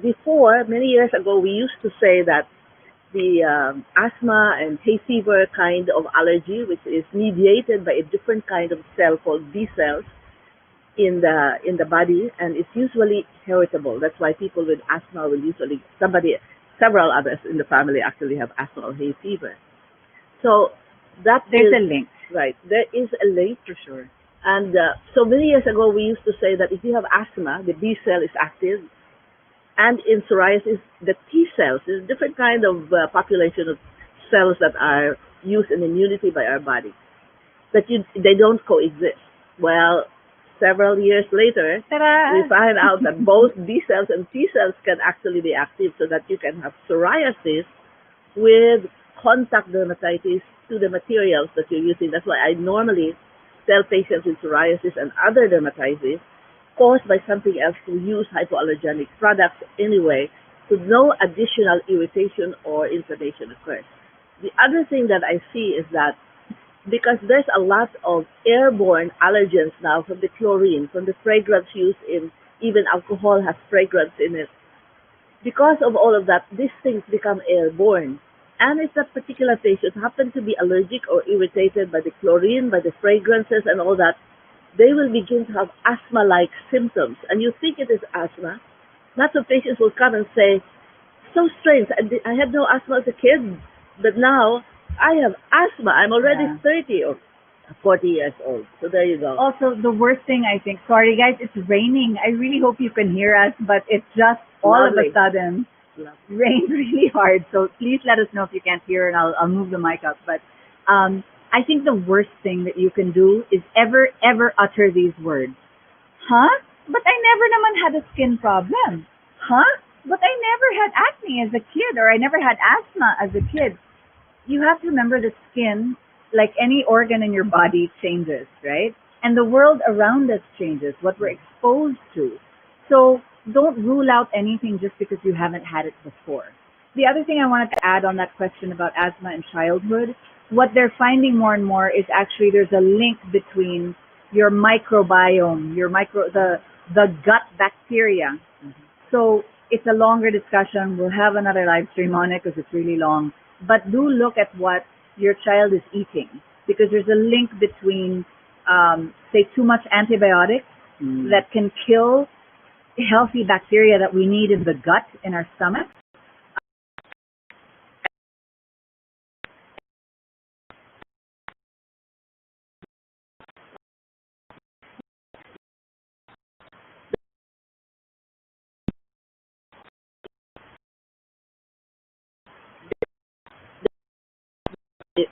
Before, many years ago, we used to say that the asthma and hay fever kind of allergy, which is mediated by a different kind of cell called B cells in the body, and it's usually heritable. That's why people with asthma will usually, several others in the family actually have asthma or hay fever. So there's a link. Right, there is a link for sure. And so many years ago, we used to say that if you have asthma, the B cell is active, and in psoriasis, the T cells is a different kind of population of cells that are used in immunity by our body. That they don't coexist. Well, several years later, we find out that both B cells and T cells can actually be active, so that you can have psoriasis with contact dermatitis to the materials that you're using. That's why I normally tell patients with psoriasis and other dermatitis caused by something else to use hypoallergenic products anyway, so no additional irritation or inflammation occurs. The other thing that I see is that because there's a lot of airborne allergens now from the chlorine, from the fragrance used in, even alcohol has fragrance in it. Because of all of that, these things become airborne. And if that particular patient happens to be allergic or irritated by the chlorine, by the fragrances and all that, they will begin to have asthma-like symptoms. And you think it is asthma. Lots of patients will come and say, so strange, I had no asthma as a kid, but now I have asthma. I'm already 30 or 40 years old. So there you go. Also, the worst thing, I think, sorry guys, it's raining. I really hope you can hear us, but it's just all of a sudden rained really hard. So please let us know if you can't hear, and I'll move the mic up. But I think the worst thing that you can do is ever utter these words. Huh? But I never naman had a skin problem. Huh? But I never had acne as a kid, or I never had asthma as a kid. You have to remember that skin, like any organ in your body, changes, right? And the world around us changes, what we're exposed to. So don't rule out anything just because you haven't had it before. The other thing I wanted to add on that question about asthma in childhood, what they're finding more and more is actually there's a link between your microbiome, the gut bacteria. So it's a longer discussion. We'll have another live stream on it because it's really long. But do look at what your child is eating, because there's a link between, say, too much antibiotics that can kill healthy bacteria that we need in the gut, in our stomach.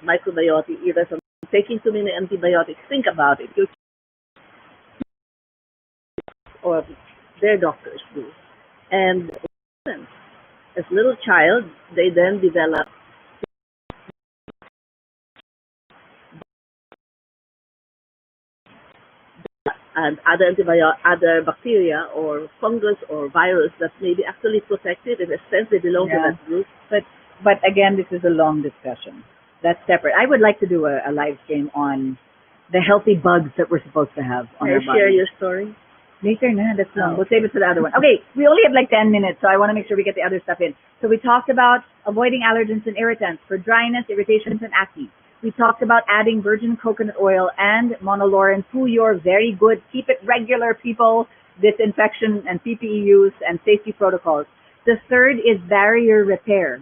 Microbiotic, either from taking too many antibiotics. Think about it. Or their doctors do. And as little child, they then develop and other bacteria or fungus or virus that may be actually protected. In a sense, they belong to Yeah. that group. But again, this is a long discussion. That's separate. I would like to do a live stream on the healthy bugs that we're supposed to have on Can our I share bodies. your story? Later na, that's long. Oh, We'll save it for the other one. Okay, we only have like 10 minutes, so I want to make sure we get the other stuff in. So we talked about avoiding allergens and irritants for dryness, irritations, and acne. We talked about adding virgin coconut oil and monolaurin to your very good. Keep it regular, people. Disinfection and PPE use and safety protocols. The third is barrier repair.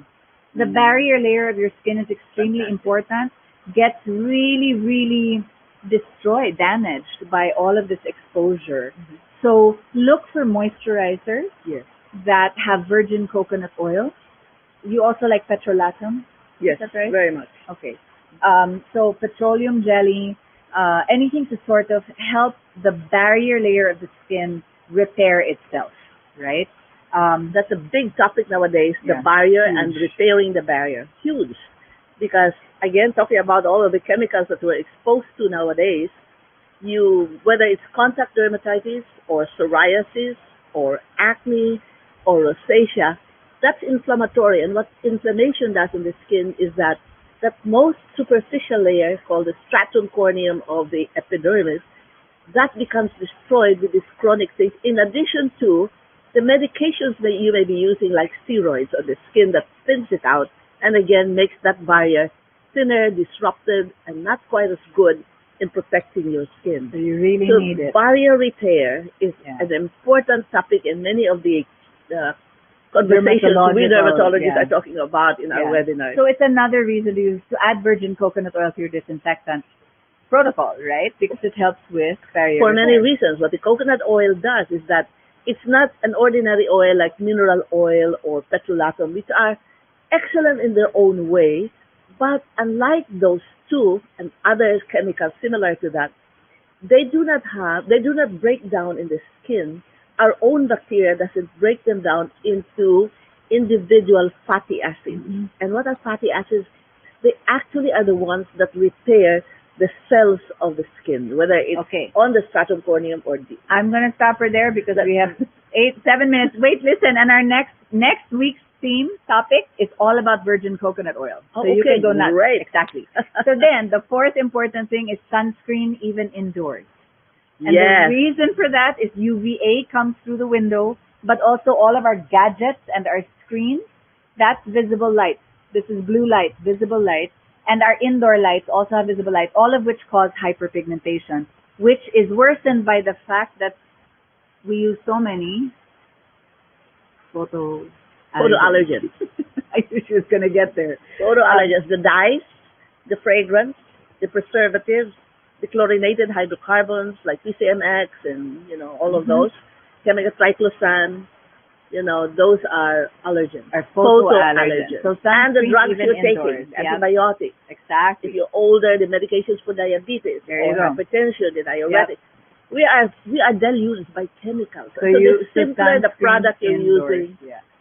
The barrier layer of your skin is extremely important. Gets really, really destroyed, damaged by all of this exposure. So look for moisturizers Yes. that have virgin coconut oil. You also like petrolatum? Yes, Is that right? very much. Okay. So petroleum jelly, anything to sort of help the barrier layer of the skin repair itself, right? That's a big topic nowadays, the Yeah, barrier huge. and repairing the barrier. Huge. Because, again, talking about all of the chemicals that we're exposed to nowadays, whether it's contact dermatitis or psoriasis or acne or rosacea, that's inflammatory. And what inflammation does in the skin is that most superficial layer called the stratum corneum of the epidermis, that becomes destroyed with this chronic thing, in addition to the medications that you may be using, like steroids on the skin that thins it out, and again makes that barrier thinner, disrupted, and not quite as good in protecting your skin. So you really So need it. barrier repair is Yeah. an important topic in many of the conversations we dermatologists yeah. are talking about in our Yeah. webinars. So it's another reason to add virgin coconut oil to your disinfectant protocol, right? Because it helps with barrier For many repair. reasons. What the coconut oil does is that it's not an ordinary oil like mineral oil or petrolatum, which are excellent in their own way, but unlike those two and other chemicals similar to that, they do not break down in the skin. Our own bacteria doesn't break them down into individual fatty acids. Mhm. And what are fatty acids? They actually are the ones that repair the cells of the skin, whether it's Okay. on the stratum corneum or deep. I'm going to stop her there because we have 7 minutes. Wait, listen, and our next week's theme topic is all about virgin coconut oil. Oh, so you okay, can go nuts. great. Exactly. So then, the fourth important thing is sunscreen even indoors. And Yes. the reason for that is UVA comes through the window, but also all of our gadgets and our screens, that's visible light. This is blue light, visible light. And our indoor lights also have visible light, all of which cause hyperpigmentation, which is worsened by the fact that we use so many Photoallergens. I knew she was going to get there. Photoallergens, the dyes, the fragrance, the preservatives, the chlorinated hydrocarbons like PCMX and, all of those, chemical triclosan, those are allergens. Are photoallergens. So and the sunscreen drugs even you're indoors. taking, Yep. antibiotics. Exactly. If you're older, the medications for diabetes There you or go. hypertension, the diuretics. We are deluged by chemicals. So you the simpler the sunscreen product you're indoors. using,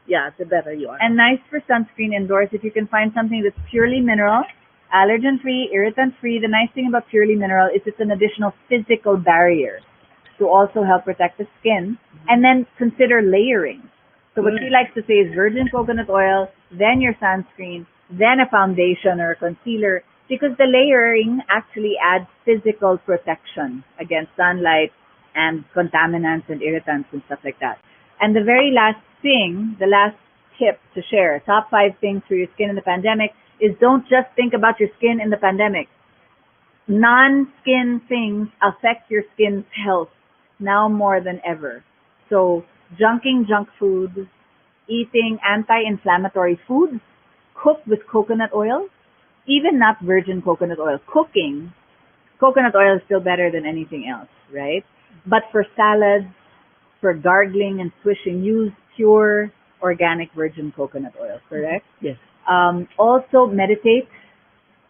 Yeah. the better you are. And nice for sunscreen indoors if you can find something that's purely mineral, allergen-free, irritant-free. The nice thing about purely mineral is it's an additional physical barrier to also help protect the skin. And then consider layering. So what she likes to say is virgin coconut oil, then your sunscreen, then a foundation or a concealer, because the layering actually adds physical protection against sunlight and contaminants and irritants and stuff like that. And the very last thing, the last tip to share, top 5 things for your skin in the pandemic, is don't just think about your skin in the pandemic. Non-skin things affect your skin's health now more than ever. So junking junk food, eating anti-inflammatory foods, cooked with coconut oil, even not virgin coconut oil, cooking, coconut oil is still better than anything else, right? But for salads, for gargling and swishing, use pure organic virgin coconut oil, correct? Yes. Also meditate,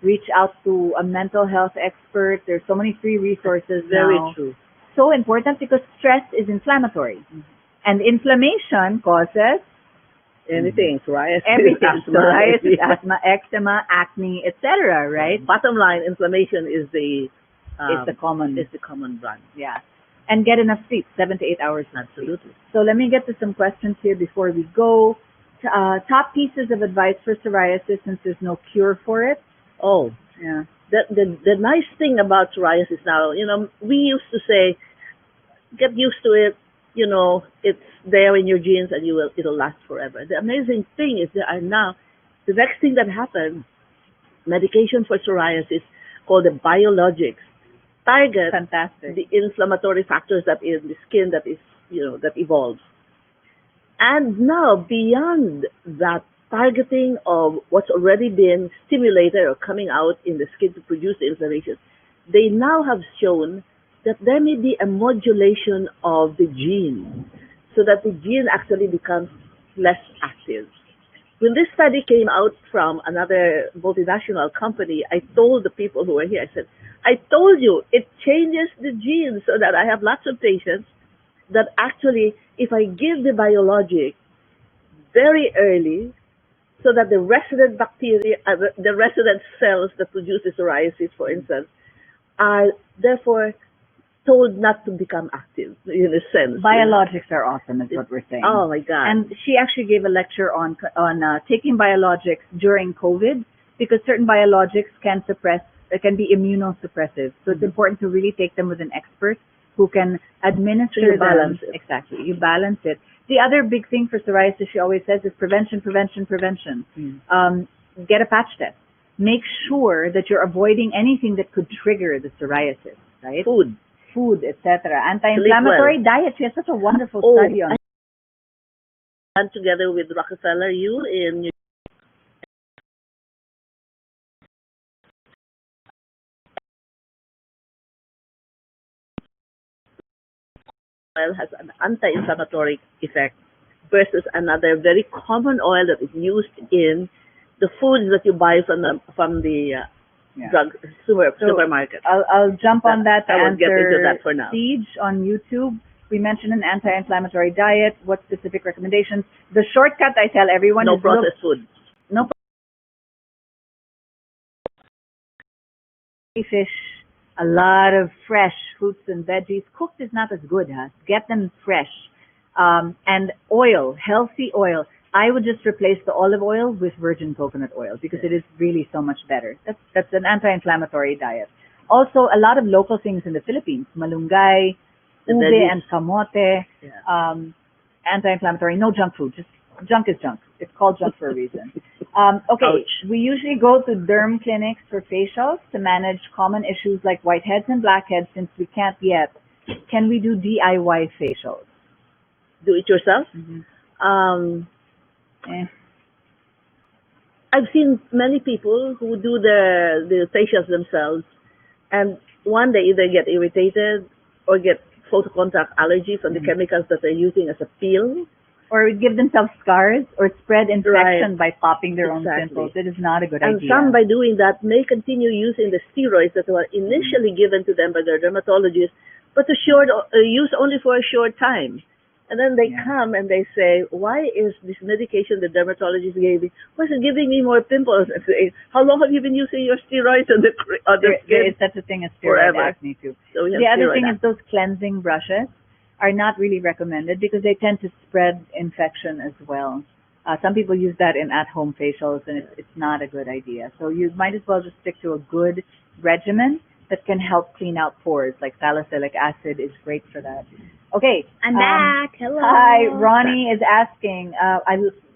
reach out to a mental health expert. There's so many free resources Very now. true. So important because stress is inflammatory. And inflammation causes Anything, psoriasis, everything. asthma, Psoriasis, yeah. asthma, eczema, acne, etc., right? Bottom line, inflammation is It's the common. is the common brand. Yeah. and get enough sleep, 7 to 8 hours. Absolutely. So let me get to some questions here before we go. Top pieces of advice for psoriasis since there's no cure for it. Oh, Yeah. the nice thing about psoriasis now, we used to say, get used to it. It's there in your genes and it'll last forever. The amazing thing is the next thing that happened, medication for psoriasis called the biologics target Fantastic. the inflammatory factors that in the skin that evolves. And now beyond that targeting of what's already been stimulated or coming out in the skin to produce the inflammation, they now have shown that there may be a modulation of the gene so that the gene actually becomes less active. When this study came out from another multinational company, I told the people who were here, I said, I told you, it changes the gene so that I have lots of patients that actually, if I give the biologic very early, so that the resident bacteria, the resident cells that produce the psoriasis, for instance, are therefore told not to become active, in a sense. Biologics are awesome, is what we're saying. Oh my God. And she actually gave a lecture on taking biologics during COVID because certain biologics can be immunosuppressive. So it's important to really take them with an expert who can administer So you them. balance it. Exactly, you balance it. The other big thing for psoriasis, she always says, is prevention. Get a patch test. Make sure that you're avoiding anything that could trigger the psoriasis, right? Food, etc. Anti-inflammatory diet. She has such a wonderful study on it. And together with Rockefeller U in New oil has an anti-inflammatory effect versus another very common oil that is used in the foods that you buy from the drug supermarket. I'll jump on that to I won't get into answer that for now. Siege on YouTube. We mentioned an anti-inflammatory diet. What specific recommendations? The shortcut I tell everyone No is processed food. no fish, a lot of fresh fruits and veggies. Cooked is not as good, huh? Get them fresh. And oil, healthy oil. I would just replace the olive oil with virgin coconut oil because it is really so much better. That's an anti-inflammatory diet. Also, a lot of local things in the Philippines, malunggay, The ube veggies. and kamote, anti-inflammatory. No junk food. Just junk is junk. It's called junk for a reason. Okay, Ouch. we usually go to derm clinics for facials to manage common issues like whiteheads and blackheads since we can't yet. Can we do DIY facials? Do it yourself. Eh. I've seen many people who do the facials themselves, and one they either get irritated or get photocontact allergy from the chemicals that they're using as a peel. Or give themselves scars or spread infection Right. by popping their own Exactly. pimples. It is not a good And idea. some, by doing that, may continue using the steroids that were initially given to them by their dermatologist, but use only for a short time. And then they come and they say, why is this medication the dermatologist gave me, why is it giving me more pimples? I say, how long have you been using your steroids on the there skin? is such a thing as steroid Forever. acne too. So we have The other steroid thing acne. is those cleansing brushes are not really recommended because they tend to spread infection as well. Some people use that in at-home facials, and it's not a good idea. So you might as well just stick to a good regimen that can help clean out pores. Like salicylic acid is great for that. Okay. I'm back. Hello. Hi, Ronnie is asking.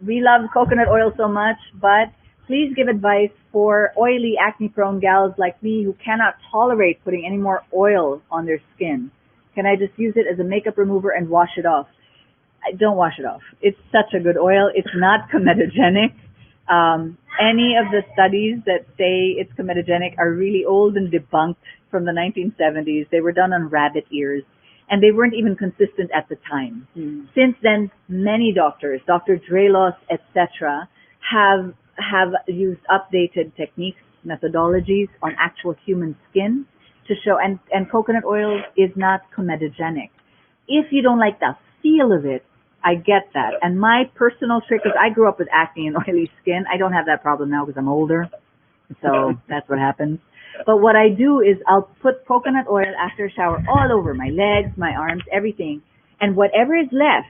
We love coconut oil so much, but please give advice for oily, acne-prone gals like me who cannot tolerate putting any more oil on their skin. Can I just use it as a makeup remover and wash it off? Don't wash it off. It's such a good oil. It's not comedogenic. Any of the studies that say it's comedogenic are really old and debunked from the 1970s. They were done on rabbit ears, and they weren't even consistent at the time. Since then, many doctors, Dr. Drelos, etc., have used updated techniques, methodologies on actual human skin to show, and coconut oil is not comedogenic. If you don't like the feel of it, I get that. And my personal trick is I grew up with acne and oily skin. I don't have that problem now because I'm older. So that's what happens. But what I do is I'll put coconut oil after a shower all over my legs, my arms, everything. And whatever is left,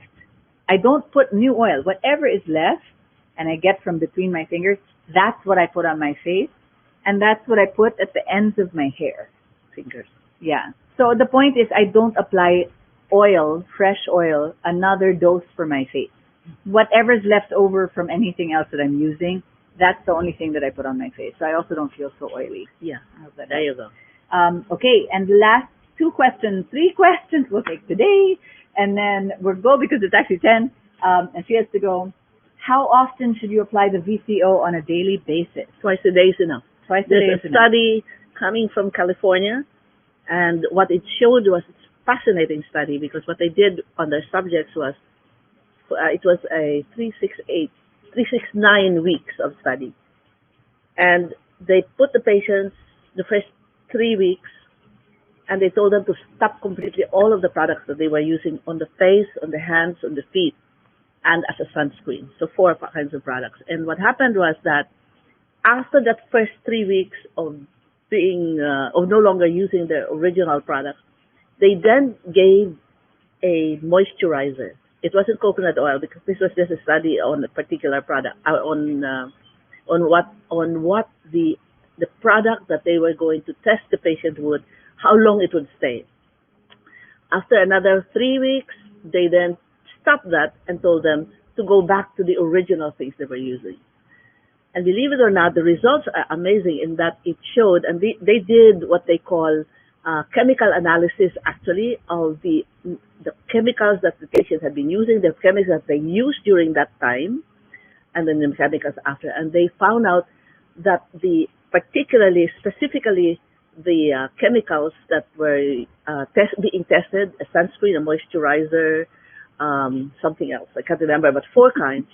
I don't put new oil. Whatever is left, and I get from between my fingers, that's what I put on my face. And that's what I put at the ends of my hair. Fingers. Yeah. So the point is I don't apply oil, fresh oil, another dose for my face. Whatever's left over from anything else that I'm using, that's the only thing that I put on my face. So I also don't feel so oily. Yeah. I hope that There helps. you go. Okay, and the last three questions we'll take today, and then we'll go because it's actually 10, and she has to go. How often should you apply the VCO on a daily basis? Twice a day is enough. Twice a day There's is a enough. study coming from California, and what it showed was it's a fascinating study because what they did on their subjects was it was a 369 weeks of study, and they put the patients the first 3 weeks, and they told them to stop completely all of the products that they were using on the face, on the hands, on the feet, and as a sunscreen. So 4 kinds of products. And what happened was that after that first 3 weeks of being of no longer using the original product, they then gave a moisturizer. It wasn't coconut oil because this was just a study on a particular product, on what the product that they were going to test the patient would, how long it would stay. After another 3 weeks, they then stopped that and told them to go back to the original things they were using. And believe it or not, the results are amazing in that it showed, and they did what they call chemical analysis actually of the chemicals that the patient had been using, the chemicals that they used during that time, and then the chemicals after. And they found out that specifically the chemicals that were being tested, a sunscreen, a moisturizer, something else, I can't remember, but 4 kinds.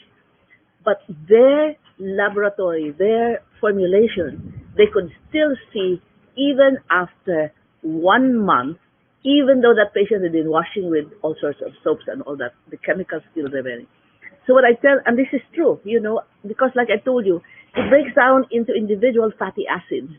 But their laboratory, their formulation, they could still see even after 1 month, even though that patient had been washing with all sorts of soaps and all that, the chemicals still remaining. So what I tell, and this is true, because like I told you, it breaks down into individual fatty acids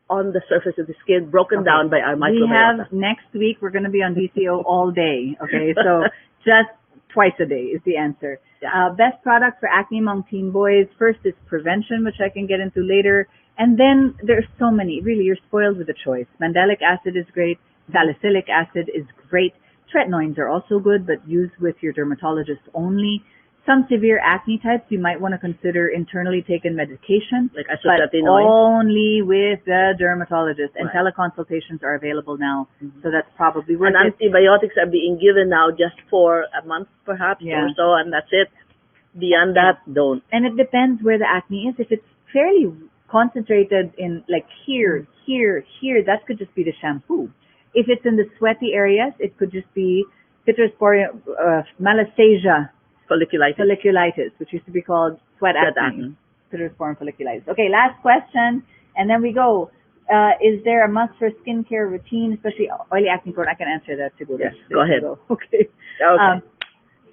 on the surface of the skin, broken down by our microbiota. Next week, we're going to be on VCO all day, okay? So just twice a day is the answer. Yeah. Best products for acne among teen boys. First is prevention, which I can get into later. And then there's so many. Really, you're spoiled with a choice. Mandelic acid is great. Salicylic acid is great. Tretinoins are also good, but used with your dermatologist only. Some severe acne types, you might want to consider internally taken medication, Like but isotretinoin. only with the dermatologist. And Right. teleconsultations are available now, so that's probably worth And it. antibiotics are being given now just for a month perhaps Yeah. or so, and that's it. Beyond that, don't. And it depends where the acne is. If it's fairly concentrated in like here, that could just be the shampoo. If it's in the sweaty areas, it could just be pityriasis, malassezia folliculitis, which used to be called sweat acne. Pityriasis folliculitis. Okay, last question, and then we go. Is there a must for skincare routine, especially oily acne prone? I can answer that too. Yes, go ahead. Okay. Okay.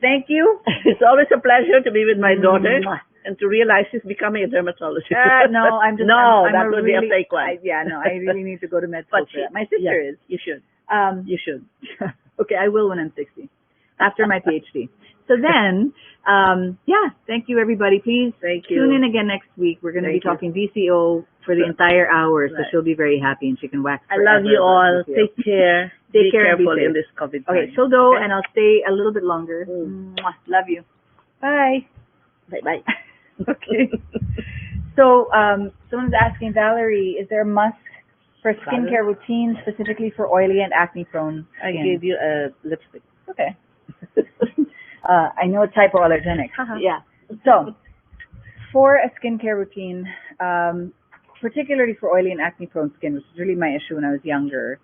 Thank you. It's always a pleasure to be with my daughter Mwah. and to realize she's becoming a dermatologist. No, I'm just. No, I'm that would be a fake one. I really need to go to med school But for that. My sister is. You should. You should. Okay, I will when I'm 60, after my PhD. So then, thank you everybody. Please Thank you. tune in again next week. We're going to be Thank you. talking VCO for the entire hour, so Right. she'll be very happy and she can wax I love forever you about all. VCO. Take care. Take be care and be careful safe. in this COVID time. Okay, she'll go Okay. and I'll stay a little bit longer. Mwah. Love you. Bye. Bye-bye. Okay. So, someone's asking, Valerie, is there a must for skincare routine specifically for oily and acne prone I skin? gave you a lipstick. Okay. I know it's hypoallergenic. Yeah. So, for a skincare routine, particularly for oily and acne prone skin, which is really my issue when I was younger,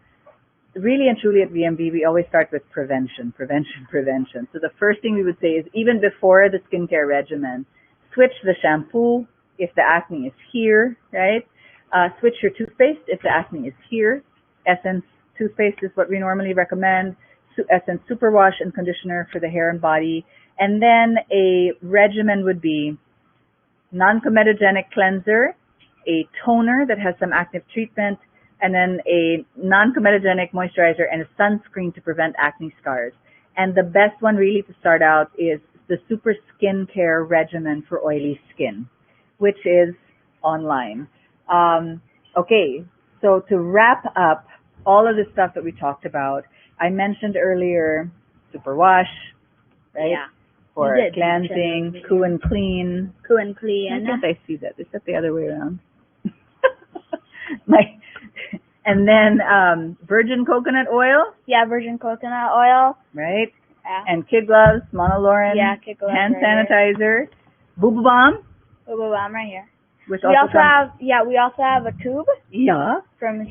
really and truly at VMV, we always start with prevention. So the first thing we would say is even before the skincare regimen, switch the shampoo if the acne is here, right? Switch your toothpaste if the acne is here. Essence toothpaste is what we normally recommend. Essence Superwash and conditioner for the hair and body. And then a regimen would be non-comedogenic cleanser, a toner that has some active treatment, and then a non-comedogenic moisturizer and a sunscreen to prevent acne scars. And the best one really to start out is the Super Skincare Regimen for Oily Skin, which is online. Okay, so to wrap up all of the stuff that we talked about, I mentioned earlier Super Wash, right? Yeah. For You did cleansing, mention Coo and Clean. Coo and I Clean. guess I see that. Is that the other way around? And then virgin coconut oil, Yeah, virgin coconut oil. right? Yeah. And kid gloves, monolaurin, Yeah, kid gloves hand right sanitizer, Boo Boo Balm, Boo Boo Balm right here. which We also comes. have a tube Yeah. from.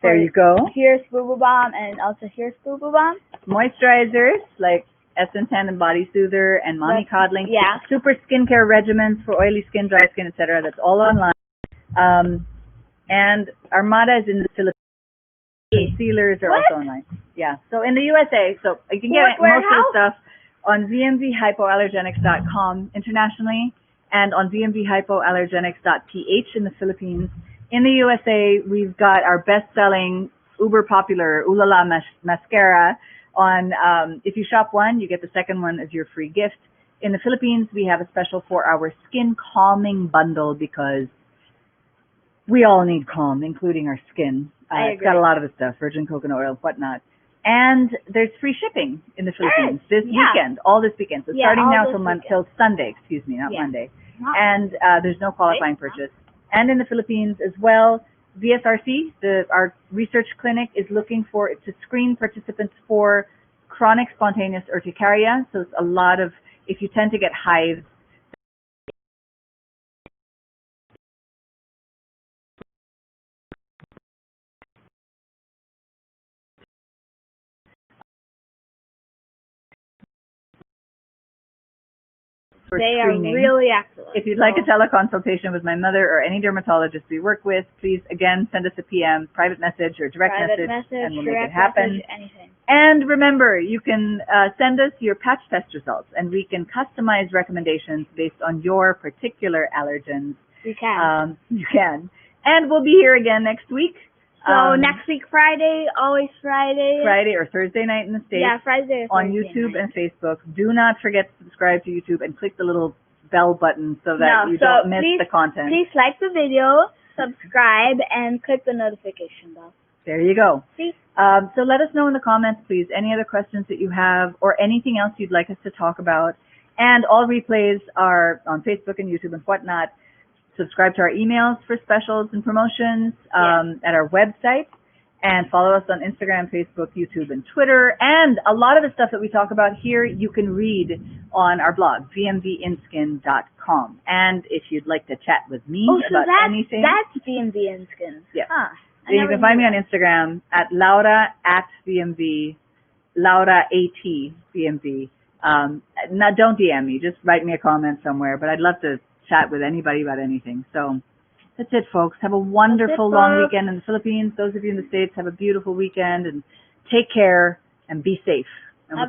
There you go. Here's Boo Boo Balm, and also here's Boo Boo Balm. Moisturizers like Essence Hand and Body Soother and Mommy Coddling. Yeah. Super skincare regimens for oily skin, dry skin, etc. That's all online. And Armada is in the Philippines. Concealers are also online. Yeah. So in the USA, so you can get most of the stuff on VMVHypoallergenics.com internationally and on VMVHypoallergenics.ph in the Philippines. In the USA, we've got our best-selling, uber popular Ooh La La mascara on, if you shop one, you get the second one as your free gift. In the Philippines, we have a special 4-hour skin calming bundle because we all need calm, including our skin. It's got a lot of the stuff, virgin coconut oil, whatnot. And there's free shipping in the Philippines this weekend, all this weekend. So starting now till Sunday, not Monday. And there's no qualifying purchase. And in the Philippines as well, VSRC, our research clinic, is looking to screen participants for chronic spontaneous urticaria. So it's a lot of, if you tend to get hives, they are really excellent. If you'd like a teleconsultation with my mother or any dermatologist we work with, please, again, send us a PM, private message or direct message, and we'll make it happen. Anything. And remember, you can send us your patch test results, and we can customize recommendations based on your particular allergens. You can. You can. And we'll be here again next week. So next week, Friday, always Friday. Friday or Thursday night in the States. Yeah, Friday or on Thursday YouTube night. and Facebook. Do not forget to subscribe to YouTube and click the little bell button so that you don't miss the content. Please like the video, subscribe, and click the notification bell. There you go. See? So let us know in the comments, please, any other questions that you have or anything else you'd like us to talk about. And all replays are on Facebook and YouTube and whatnot. Subscribe to our emails for specials and promotions at our website, and follow us on Instagram, Facebook, YouTube, and Twitter. And a lot of the stuff that we talk about here, you can read on our blog, vmvinskin.com. And if you'd like to chat with me about anything, that's VMV Inskin. Yeah. Huh. You can find me on Instagram at Laura@VMV, Laura@VMV. Don't DM me, just write me a comment somewhere. But I'd love to chat with anybody about anything. So that's it, folks. Have a wonderful long weekend in the Philippines. Those of you in the States, have a beautiful weekend and take care and be safe. And we'll see you